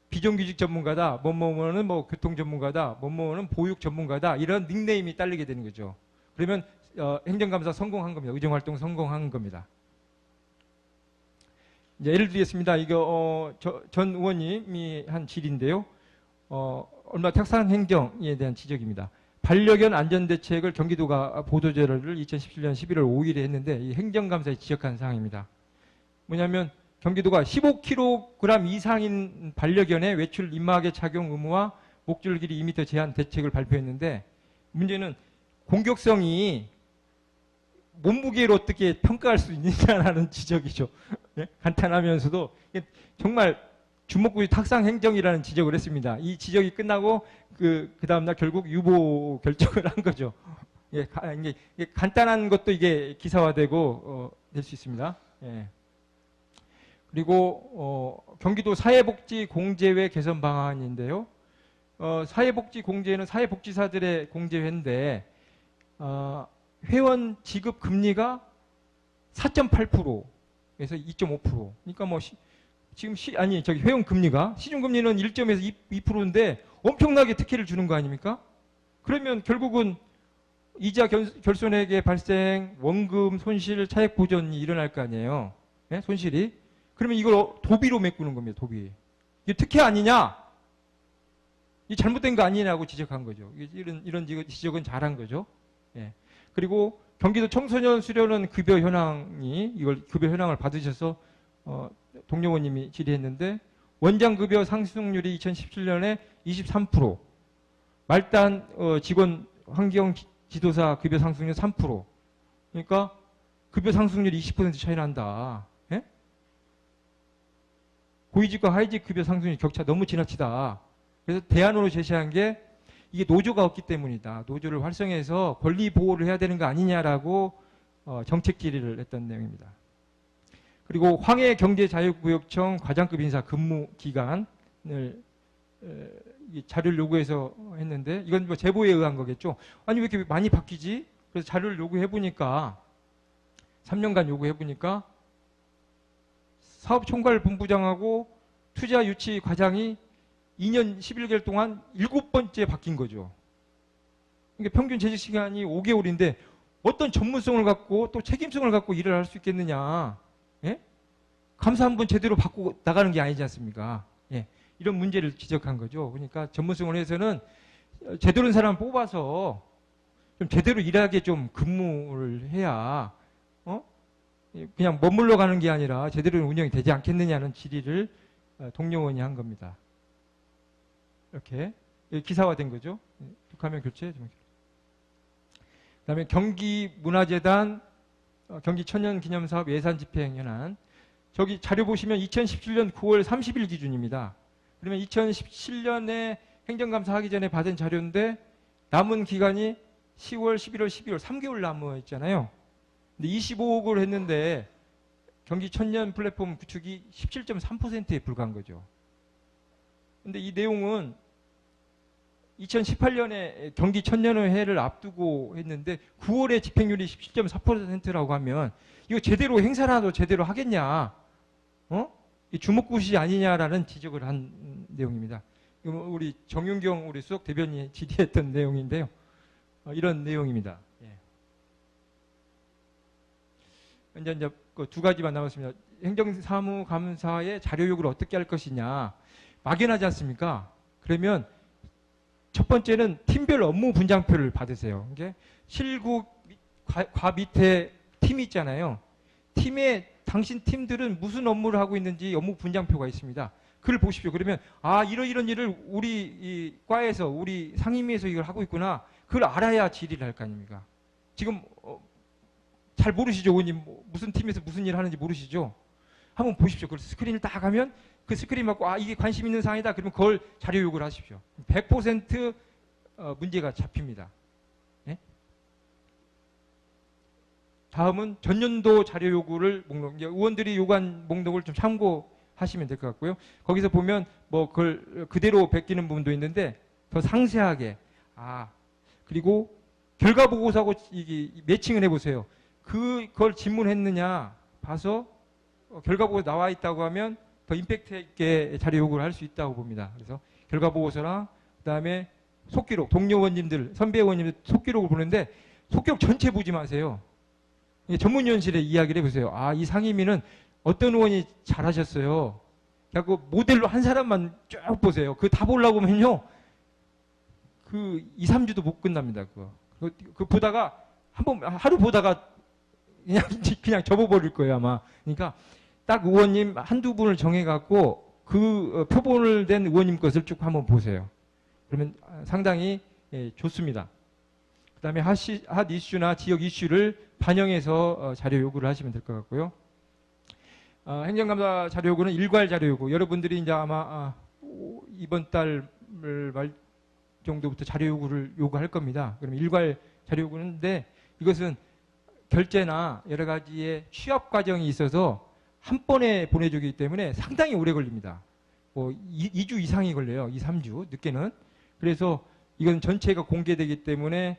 비정규직 전문가다, 뭐뭐 의원은 교통 전문가다, 뭐뭐 의원은 보육 전문가다, 이런 닉네임이 딸리게 되는 거죠. 그러면 행정감사 성공한 겁니다. 의정활동 성공한 겁니다. 이제 예를 들겠습니다. 이거 전 의원님이 한 질인데요. 얼마 탁상 행정에 대한 지적입니다. 반려견 안전대책을 경기도가 보도자료를 2017년 11월 5일에 했는데, 이 행정감사에 지적한 사항입니다. 뭐냐면 경기도가 15kg 이상인 반려견의 외출 임마개 착용 의무와 목줄 길이 2m 제한 대책을 발표했는데, 문제는 공격성이 몸무게로 어떻게 평가할 수 있느냐라는 지적이죠. 예? 간단하면서도 정말 주먹구이 탁상 행정이라는 지적을 했습니다. 이 지적이 끝나고 그 다음날 결국 유보 결정을 한 거죠. 예, 이게 간단한 것도 이게 기사화되고 될 수 있습니다. 예. 그리고 경기도 사회복지공제회 개선 방안인데요. 사회복지공제회는 사회복지사들의 공제회인데, 회원 지급 금리가 4.8%에서 2.5%. 그러니까 지금 회원 금리가, 시중 금리는 1점에서 2%인데 엄청나게 특혜를 주는 거 아닙니까? 그러면 결국은 이자 결손액의 발생, 원금 손실, 차액 보전이 일어날 거 아니에요. 네? 손실이. 그러면 이걸 도비로 메꾸는 겁니다. 도비. 이게 특혜 아니냐? 이 잘못된 거 아니냐고 지적한 거죠. 이런 지적은 잘한 거죠. 예. 그리고 경기도 청소년 수련원 급여 현황이, 이걸 급여 현황을 받으셔서 동료원님이 질의했는데, 원장 급여 상승률이 2017년에 23%, 말단 직원 환경 지도사 급여 상승률 3%. 그러니까 급여 상승률이 20% 차이 난다. 예? 고위직과 하위직 급여 상승률 격차 너무 지나치다. 그래서 대안으로 제시한 게 이게 노조가 없기 때문이다. 노조를 활성해서 권리 보호를 해야 되는 거 아니냐라고 정책 질의를 했던 내용입니다. 그리고 황해경제자유구역청 과장급 인사 근무 기간을 자료를 요구해서 했는데, 이건 제보에 의한 거겠죠. 아니 왜 이렇게 많이 바뀌지? 그래서 자료를 요구해 보니까, 3년간 요구해 보니까 사업총괄본부장하고 투자유치 과장이 2년 11개월 동안 7번째 바뀐 거죠. 그러니까 평균 재직 시간이 5개월인데 어떤 전문성을 갖고 또 책임성을 갖고 일을 할 수 있겠느냐. 예? 감사 한번 제대로 받고 나가는 게 아니지 않습니까? 예. 이런 문제를 지적한 거죠. 그러니까 전문성을 해서는 제대로 된 사람 뽑아서 좀 제대로 일하게 좀 근무를 해야 그냥 머물러 가는 게 아니라 제대로 운영이 되지 않겠느냐는 질의를 동료원이 한 겁니다. 이렇게 기사화된 거죠. 화면 교체. 그다음에 경기문화재단 경기천년기념사업 예산집행 현안. 저기 자료 보시면 2017년 9월 30일 기준입니다. 그러면 2017년에 행정감사 하기 전에 받은 자료인데 남은 기간이 10월, 11월, 12월 3개월 남아 있잖아요. 근데 25억을 했는데 경기 천년 플랫폼 구축이 17.3%에 불과한 거죠. 근데 이 내용은 2018년에 경기 천년회를 앞두고 했는데 9월에 집행률이 17.4%라고 하면 이거 제대로 행사라도 제대로 하겠냐? 이 주먹굿이 아니냐라는 지적을 한 내용입니다. 우리 정윤경 우리 수석 대변인이 질의했던 내용인데요. 이런 내용입니다. 예. 이제 두 가지만 남았습니다. 행정사무감사의 자료 요구를 어떻게 할 것이냐. 막연하지 않습니까? 그러면 첫 번째는 팀별 업무 분장표를 받으세요. 이게 실국 과 밑에 팀이 있잖아요. 팀에 당신 팀들은 무슨 업무를 하고 있는지 업무 분장표가 있습니다. 그걸 보십시오. 그러면 아 이런 일을 우리 이 과에서 우리 상임위에서 이걸 하고 있구나. 그걸 알아야 질의를 할 거 아닙니까? 지금 잘 모르시죠, 의원님? 무슨 팀에서 무슨 일을 하는지 모르시죠? 한번 보십시오. 그 스크린을 딱 하면 그 스크린 받고 아 이게 관심 있는 사항이다. 그러면 그걸 자료 요구를 하십시오. 100% 문제가 잡힙니다. 네? 다음은 전년도 자료 요구를 목록. 의원들이 요구한 목록을 좀 참고하시면 될 것 같고요. 거기서 보면 뭐 그걸 그대로 베끼는 부분도 있는데 더 상세하게 그리고 결과 보고서하고 이게 매칭을 해보세요. 그걸 질문했느냐 봐서 결과 보고서 나와 있다고 하면 더 임팩트 있게 자료 요구를 할 수 있다고 봅니다. 그래서 결과 보고서랑 그다음에 속기록, 동료 의원님들, 선배 의원님들 속기록을 보는데 속기록 전체 보지 마세요. 전문위원실에 이야기를 해보세요. 이 상임위는 어떤 의원이 잘하셨어요. 그래서 모델로 한 사람만 쭉 보세요. 그거 다 보려고 하면요. 2, 3주도 못 끝납니다. 그거 보다가 하루 보다가 그냥 접어버릴 거예요, 아마. 그러니까 딱 의원님 한두 분을 정해갖고 그 표본을 된 의원님 것을 쭉 한번 보세요. 그러면 상당히 좋습니다. 그 다음에 핫 이슈나 지역 이슈를 반영해서 자료 요구를 하시면 될 것 같고요. 행정감사 자료 요구는 일괄 자료 요구. 여러분들이 이제 아마 이번 달 말 정도부터 자료 요구를 요구할 겁니다. 그러면 일괄 자료 요구인데 이것은 결제나 여러 가지의 취합 과정이 있어서 한 번에 보내주기 때문에 상당히 오래 걸립니다. 2주 이상이 걸려요. 2, 3주 늦게는. 그래서 이건 전체가 공개되기 때문에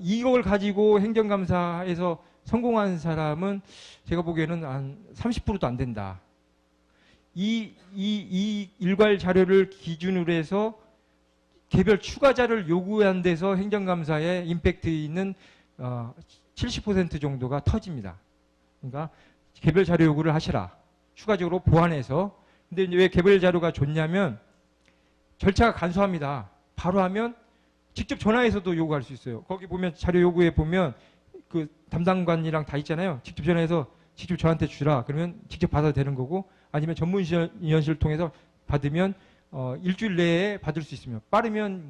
이걸 가지고 행정감사에서 성공한 사람은 제가 보기에는 한 30%도 안 된다. 이 일괄 자료를 기준으로 해서 개별 추가 자료를 요구한 데서 행정감사에 임팩트 있는 70% 정도가 터집니다. 그러니까 개별 자료 요구를 하시라. 추가적으로 보완해서. 근데 이제 왜 개별 자료가 좋냐면 절차가 간소합니다. 바로 하면 직접 전화해서도 요구할 수 있어요. 거기 보면 자료 요구에 보면 그 담당관이랑 다 있잖아요. 직접 전화해서 직접 저한테 주라. 그러면 직접 받아도 되는 거고 아니면 전문위원실을 통해서 받으면 일주일 내에 받을 수 있으며 빠르면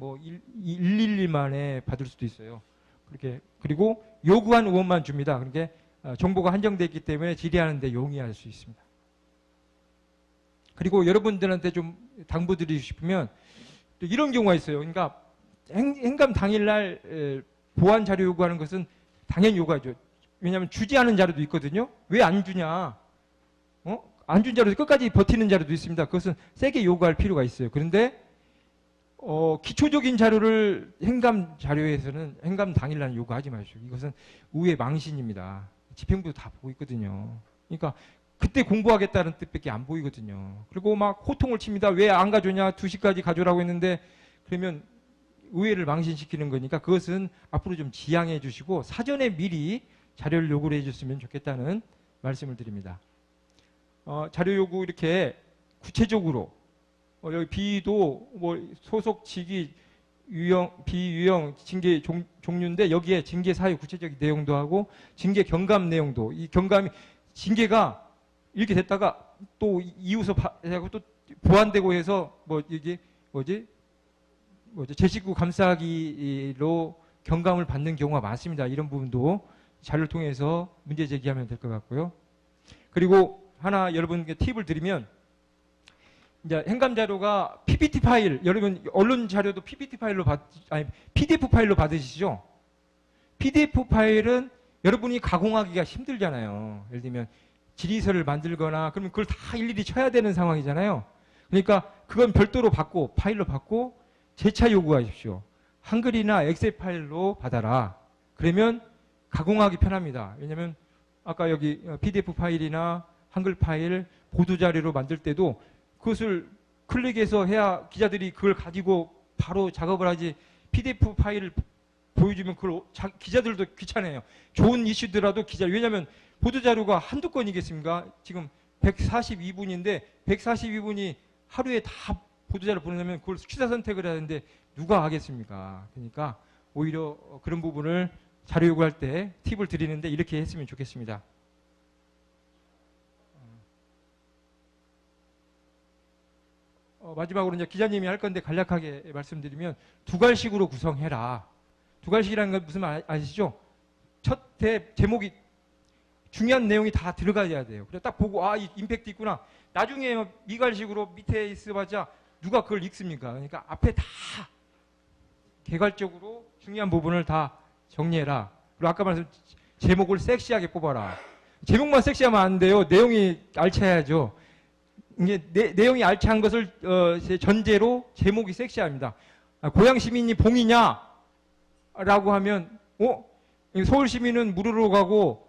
112 만에 받을 수도 있어요. 그렇게 그리고 요구한 의원만 줍니다. 그러니까 정보가 한정되어 있기 때문에 질의하는데 용이할 수 있습니다. 그리고 여러분들한테 좀 당부드리고 싶으면 또 이런 경우가 있어요. 그러니까 행감 당일날 보완 자료 요구하는 것은 당연히 요구하죠. 왜냐하면 주지 않은 자료도 있거든요. 왜 안 주냐? 안 준 자료도 끝까지 버티는 자료도 있습니다. 그것은 세게 요구할 필요가 있어요. 그런데 기초적인 자료를 행감 자료에서는 행감 당일날 요구하지 마시고 이것은 의회 망신입니다. 집행부도 다 보고 있거든요. 그러니까 그때 공부하겠다는 뜻밖에 안 보이거든요. 그리고 막 호통을 칩니다. 왜 안 가져오냐? 2시까지 가져오라고 했는데 그러면 의회를 망신시키는 거니까 그것은 앞으로 좀 지양해 주시고 사전에 미리 자료를 요구를 해 줬으면 좋겠다는 말씀을 드립니다. 자료 요구 이렇게 구체적으로 여기 비도 소속 직위 유형 비유형 징계 종류인데 여기에 징계 사유 구체적인 내용도 하고 징계 경감 내용도 이 경감이 징계가 이렇게 됐다가 또 이웃서 하고 또 보완되고 해서 이게 제19 감사하기로 경감을 받는 경우가 많습니다. 이런 부분도 자료를 통해서 문제 제기하면 될 것 같고요. 그리고 하나 여러분께 팁을 드리면 이제 행감 자료가 PPT 파일, 여러분 언론 자료도 PPT 파일로 PDF 파일로 받으시죠? PDF 파일은 여러분이 가공하기가 힘들잖아요. 예를 들면 질의서를 만들거나 그러면 그걸 다 일일이 쳐야 되는 상황이잖아요. 그러니까 그건 별도로 받고 파일로 받고 재차 요구하십시오. 한글이나 엑셀 파일로 받아라. 그러면 가공하기 편합니다. 왜냐하면 아까 여기 PDF 파일이나 한글 파일 보도자료로 만들 때도 그것을 클릭해서 해야 기자들이 그걸 가지고 바로 작업을 하지 PDF 파일을 보여주면 그걸 기자들도 귀찮아요. 좋은 이슈더라도 왜냐하면 보도자료가 한두 건이겠습니까? 지금 142분인데 142분이 하루에 다 보도자료 보내면 그걸 취사 선택을 하는데 누가 하겠습니까? 그러니까 오히려 그런 부분을 자료 요구할 때 팁을 드리는데 이렇게 했으면 좋겠습니다. 마지막으로 이제 기자님이 할 건데 간략하게 말씀드리면 두 갈식으로 구성해라. 두 갈식이라는 건 무슨 말 아시죠? 첫 대 제목이 중요한 내용이 다 들어가야 돼요. 그래서 딱 보고 이 임팩트 있구나. 나중에 미갈식으로 밑에 있어봤자 누가 그걸 읽습니까? 그러니까 앞에 다 개괄적으로 중요한 부분을 다 정리해라. 그리고 아까 말씀 제목을 섹시하게 뽑아라. 제목만 섹시하면 안 돼요. 내용이 알차야죠. 이게 내용이 알찬 것을 전제로 제목이 섹시합니다. 고향 시민이 봉이냐? 라고 하면 서울 시민은 무료로 가고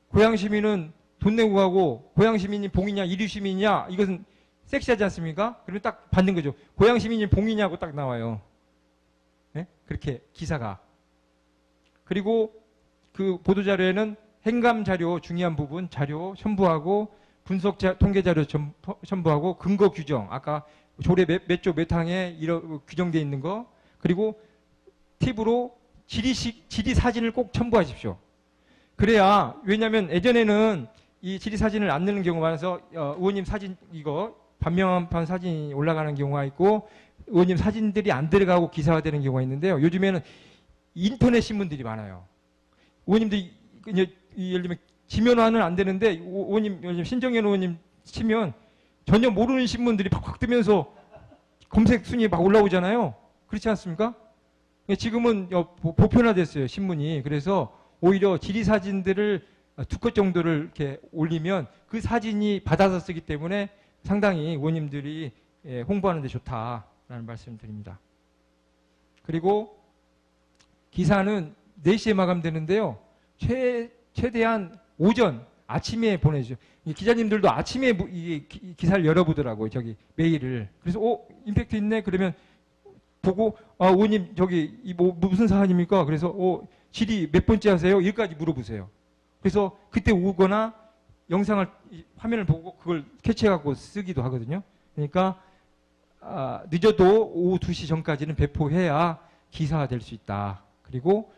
고향 시민은 돈 내고 가고 고향 시민이 봉이냐 이류 시민이냐 이것은 섹시하지 않습니까? 그리고 딱 받는 거죠. 고향 시민이 봉이냐고 딱 나와요. 네? 그렇게 기사가. 그리고 그 보도자료에는 행감 자료 중요한 부분 자료 첨부하고 분석 통계 자료 첨부하고 근거 규정 아까 조례 몇 조 몇 항에 규정되어 있는 거 그리고 팁으로 지리 사진을 꼭 첨부하십시오. 그래야 왜냐하면 예전에는 이 지리 사진을 안 넣는 경우가 많아서 의원님 사진 이거 반명한 사진이 올라가는 경우가 있고 의원님 사진들이 안 들어가고 기사화되는 경우가 있는데요. 요즘에는 인터넷 신문들이 많아요. 의원님들이 예를 들면 지면화는 안 되는데 의원님 신정현 의원님 치면 전혀 모르는 신문들이 팍팍 뜨면서 검색 순위 막 올라오잖아요. 그렇지 않습니까? 지금은 보편화됐어요 신문이. 그래서 오히려 지리 사진들을 두 컷 정도를 이렇게 올리면 그 사진이 받아서 쓰기 때문에 상당히 의원님들이 홍보하는 데 좋다라는 말씀을 드립니다. 그리고 기사는 4시에 마감되는데요. 최대한 오전, 아침에 보내죠. 기자님들도 아침에 이 기사를 열어보더라고요. 저기 메일을. 그래서 임팩트 있네. 그러면 보고 의원님 저기 무슨 사안입니까? 그래서 질의 몇 번째 하세요? 여기까지 물어보세요. 그래서 그때 오거나 영상을 화면을 보고 그걸 캐치해갖고 쓰기도 하거든요. 그러니까 늦어도 오후 2시 전까지는 배포해야 기사화될 수 있다. 그리고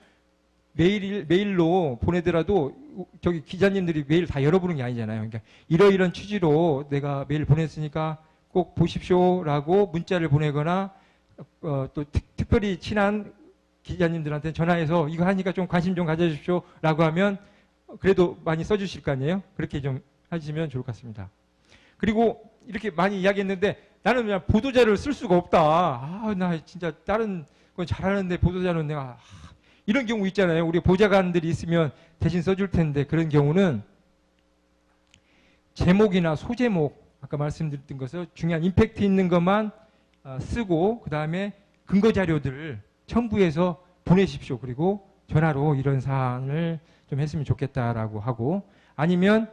메일로 보내더라도 저기 기자님들이 메일 다 열어보는 게 아니잖아요. 그러니까 이러이런 취지로 내가 메일 보냈으니까 꼭 보십시오라고 문자를 보내거나 또 특별히 친한 기자님들한테 전화해서 이거 하니까 좀 관심 좀 가져주십시오라고 하면 그래도 많이 써주실 거 아니에요? 그렇게 좀 하시면 좋을 것 같습니다. 그리고 이렇게 많이 이야기했는데 나는 그냥 보도자료를 쓸 수가 없다. 나 진짜 다른 건 잘하는데 보도자료는 내가 이런 경우 있잖아요. 우리 보좌관들이 있으면 대신 써줄 텐데 그런 경우는 제목이나 소제목 아까 말씀드렸던 것을 중요한 임팩트 있는 것만 쓰고 그 다음에 근거 자료들을 첨부해서 보내십시오. 그리고 전화로 이런 사안을 좀 했으면 좋겠다라고 하고 아니면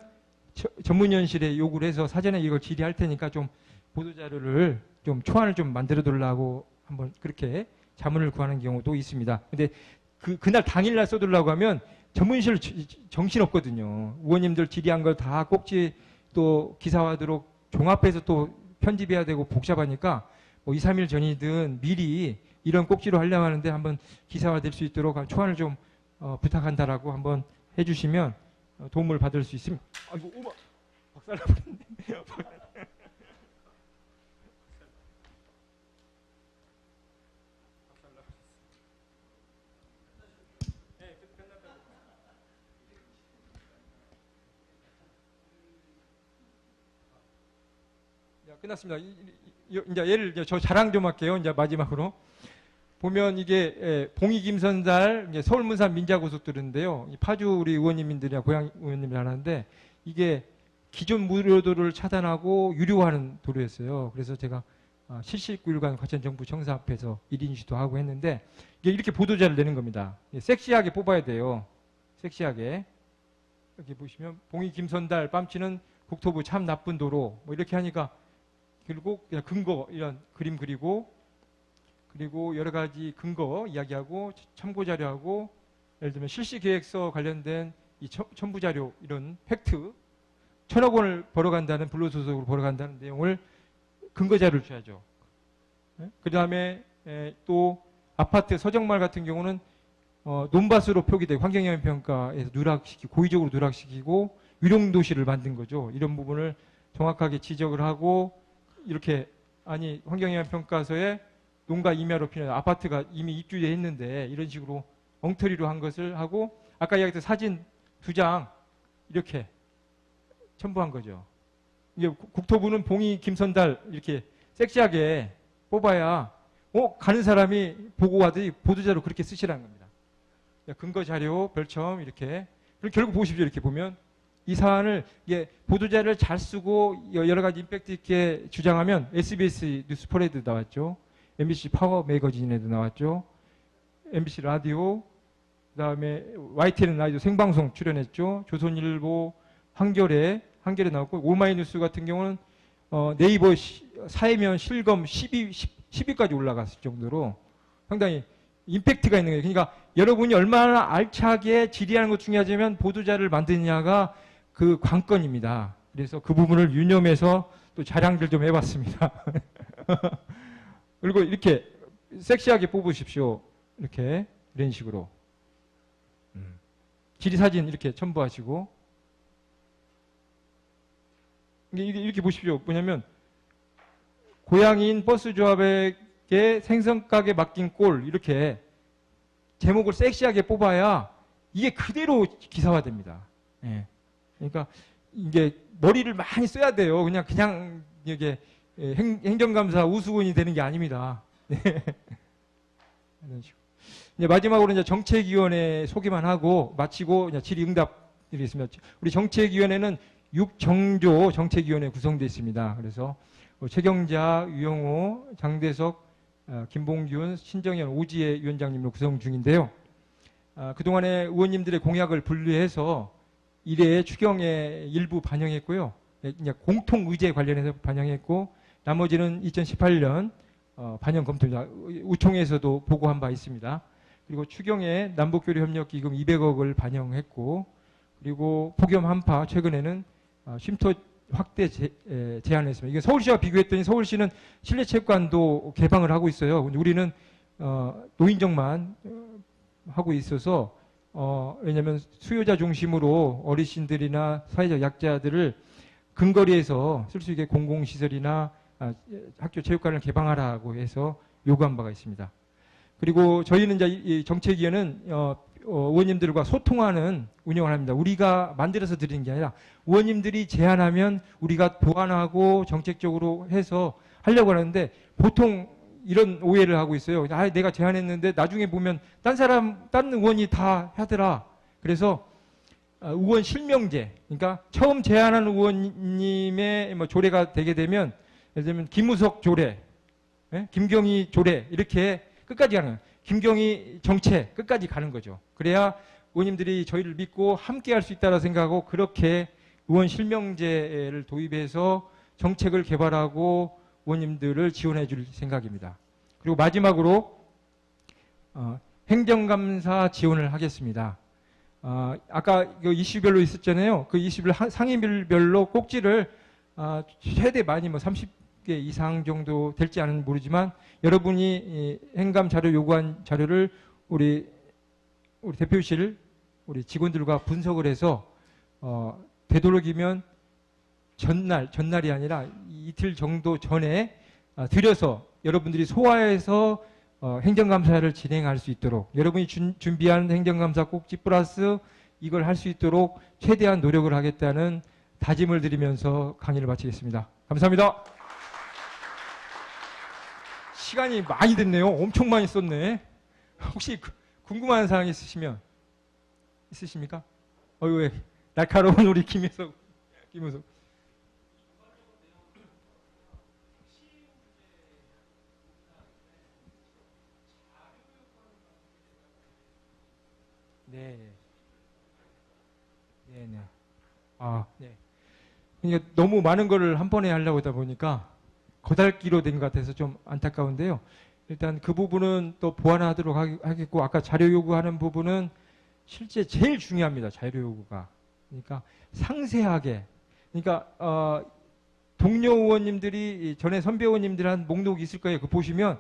전문위원실에 요구를 해서 사전에 이걸 질의할 테니까 좀 보도자료를 좀 초안을 좀 만들어 달라고 한번 그렇게 자문을 구하는 경우도 있습니다. 근데 그날 당일날 써달라고 하면 전문실 정신없거든요. 의원님들 질의한 걸 다 꼭지 또 기사화하도록 종합해서 또 편집해야 되고 복잡하니까 2, 3일 전이든 미리 이런 꼭지로 하려고 하는데 한번 기사화될 수 있도록 초안을 좀 부탁한다라고 한번 해주시면 도움을 받을 수 있습니다. 아이고, 오마 박살나버렸네. 끝났습니다. 이제 예를 저 자랑 좀 할게요. 이제 마지막으로 보면 이게 봉이 김선달 서울문산 민자고속도로인데요. 파주 우리 의원님들이나 고향 의원님들 하는데 이게 기존 무료도로를 차단하고 유료화하는 도로였어요. 그래서 제가 79일간 과천정부 청사 앞에서 1인 시도하고 했는데 이게 이렇게 보도자를 내는 겁니다. 섹시하게 뽑아야 돼요. 섹시하게. 여기 보시면 봉이 김선달 뺨치는 국토부 참 나쁜 도로 이렇게 하니까 결국 그냥 근거 이런 그림 그리고 그리고 여러 가지 근거 이야기하고 참고 자료하고 예를 들면 실시계획서 관련된 이 첨부 자료 이런 팩트 1,000억 원을 벌어간다는 불로소속으로 벌어간다는 내용을 근거 자료를 줘야죠. 그 다음에 또 아파트 서정말 같은 경우는 논밭으로 표기되고 환경영향평가에서 누락시키고 고의적으로 누락시키고 유령도시를 만든 거죠. 이런 부분을 정확하게 지적을 하고 이렇게 아니 환경영향평가서에 농가 임야로 필요한 아파트가 이미 입주돼 있는데 이런 식으로 엉터리로 한 것을 하고 아까 이야기했던 사진 2장 이렇게 첨부한 거죠. 이게 국토부는 봉이 김선달 이렇게 섹시하게 뽑아야 가는 사람이 보고 가듯이 보도자료 그렇게 쓰시라는 겁니다. 근거 자료 별첨 이렇게. 그럼 결국 보십시오. 이렇게 보면 이 사안을 보도자료를 잘 쓰고 여러 가지 임팩트 있게 주장하면 SBS 뉴스포레드 나왔죠. MBC 파워 매거진에도 나왔죠. MBC 라디오, 그다음에 YTN 라디오 생방송 출연했죠. 조선일보, 한겨레 나왔고 오마이뉴스 같은 경우는 네이버 사회면 실검 10위까지 올라갔을 정도로 상당히 임팩트가 있는 거예요. 그러니까 여러분이 얼마나 알차게 질의하는 것 중요하지만 보도자를 만드느냐가 그 관건입니다. 그래서 그 부분을 유념해서 또 자랑들 좀 해봤습니다. 그리고 이렇게 섹시하게 뽑으십시오. 이렇게 이런 식으로 지리 사진 이렇게 첨부하시고 이렇게 보십시오. 뭐냐면 고양이인 버스 조합에게 생선가게 맡긴 꼴 이렇게 제목을 섹시하게 뽑아야 이게 그대로 기사화됩니다. 예. 그러니까 이게 머리를 많이 써야 돼요. 그냥 이게 행정감사 우수군이 되는 게 아닙니다. 네. 이런 식으로. 이제 마지막으로 이제 정책위원회 소개만 하고 마치고 이제 질의응답 드리겠습니다. 우리 정책위원회는 6정조 정책위원회 구성되어 있습니다. 그래서 최경자, 유영호, 장대석, 김봉균, 신정현, 오지혜 위원장님으로 구성 중인데요. 그동안에 의원님들의 공약을 분류해서 1회 추경에 일부 반영했고요. 이제 공통 의제 관련해서 반영했고 나머지는 2018년 반영 검토입니다. 우총에서도 보고한 바 있습니다. 그리고 추경에 남북교류협력기금 200억을 반영했고 그리고 폭염 한파 최근에는 쉼터 확대 제안했습니다. 이게 서울시와 비교했더니 서울시는 실내체육관도 개방을 하고 있어요. 우리는 노인정만 하고 있어서 왜냐하면 수요자 중심으로 어르신들이나 사회적 약자들을 근거리에서 쓸 수 있게 공공시설이나 학교 체육관을 개방하라고 해서 요구한 바가 있습니다. 그리고 저희는 이제 이 정책위원회는 의원님들과 소통하는 운영을 합니다. 우리가 만들어서 드리는 게 아니라 의원님들이 제안하면 우리가 보완하고 정책적으로 해서 하려고 하는데 보통 이런 오해를 하고 있어요. 내가 제안했는데 나중에 보면 딴 의원이 다 하더라. 그래서 의원 실명제, 그러니까 처음 제안한 의원님의 조례가 되게 되면 예를 들면 김우석 조례, 김경희 조례 이렇게 끝까지 가는 거예요. 김경희 정책 끝까지 가는 거죠. 그래야 의원님들이 저희를 믿고 함께 할 수 있다고 생각하고 그렇게 의원 실명제를 도입해서 정책을 개발하고 의원님들을 지원해 줄 생각입니다. 그리고 마지막으로 행정감사 지원을 하겠습니다. 아까 이슈별로 있었잖아요. 그 이슈별 상임별로 꼭지를 최대 많이 30개 이상 정도 될지 않은 모르지만 여러분이 행감 자료 요구한 자료를 우리 대표실 우리 직원들과 분석을 해서 되도록이면 전날이 아니라 이틀 정도 전에 드려서 여러분들이 소화해서 행정감사를 진행할 수 있도록 여러분이 준비한 행정감사 꼭지 플러스 이걸 할 수 있도록 최대한 노력을 하겠다는 다짐을 드리면서 강의를 마치겠습니다. 감사합니다. 시간이 많이 됐네요. 엄청 많이 썼네. 혹시 궁금한 사항 있으십니까? 왜 날카로운 우리 김우석. 네. 네. 그러니까 너무 많은 거를 한 번에 하려고 하다 보니까 거달기로 된 것 같아서 좀 안타까운데요. 일단 그 부분은 또 보완하도록 하겠고 아까 자료 요구하는 부분은 실제 제일 중요합니다. 자료 요구가. 그러니까 상세하게. 그러니까 동료 의원님들이 전에 선배 의원님들 한 목록이 있을 거예요. 그거 보시면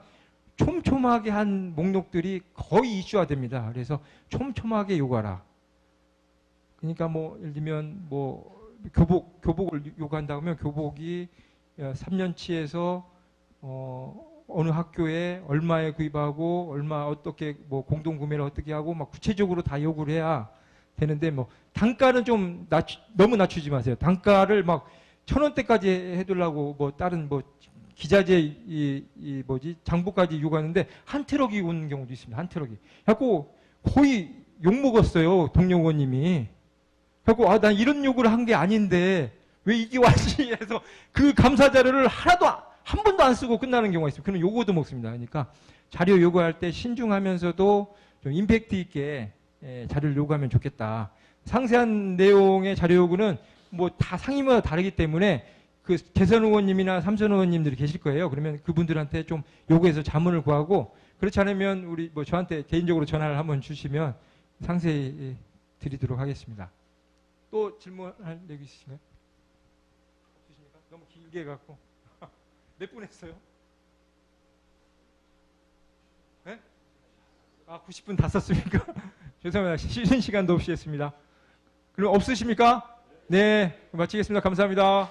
촘촘하게 한 목록들이 거의 이슈화됩니다. 그래서 촘촘하게 요구하라. 그러니까 뭐 예를 들면 뭐 교복을 요구한다고 하면 교복이 3년치에서 어느 학교에 얼마에 구입하고 얼마 어떻게 뭐 공동 구매를 어떻게 하고 막 구체적으로 다 요구를 해야 되는데 뭐 단가는 좀 너무 낮추지 마세요. 단가를 막 1,000원대까지 해두려고 뭐 다른 뭐 기자재 이 뭐지 장부까지 요구하는데 한 트럭이 오는 경우도 있습니다. 한 트럭이. 그래갖고 거의 욕 먹었어요. 동료 의원님이. 그래갖고 난 이런 요구를 한 게 아닌데 왜 이게 왔지 해서 그 감사 자료를 한 번도 안 쓰고 끝나는 경우가 있어요. 그런 요구도 먹습니다. 그러니까 자료 요구할 때 신중하면서도 좀 임팩트 있게 자료를 요구하면 좋겠다. 상세한 내용의 자료 요구는 뭐 다 상임마다 다르기 때문에 그 대선 의원님이나 삼선 의원님들이 계실 거예요. 그러면 그분들한테 좀 요구해서 자문을 구하고 그렇지 않으면 우리 뭐 저한테 개인적으로 전화를 한번 주시면 상세히 드리도록 하겠습니다. 또 질문할 얘기 있으신가요? 없으십니까? 너무 길게 해갖고 몇 분 했어요? 네? 90분 다 썼습니까? 죄송합니다. 쉬는 시간도 없이 했습니다. 그럼 없으십니까? 네, 마치겠습니다. 감사합니다.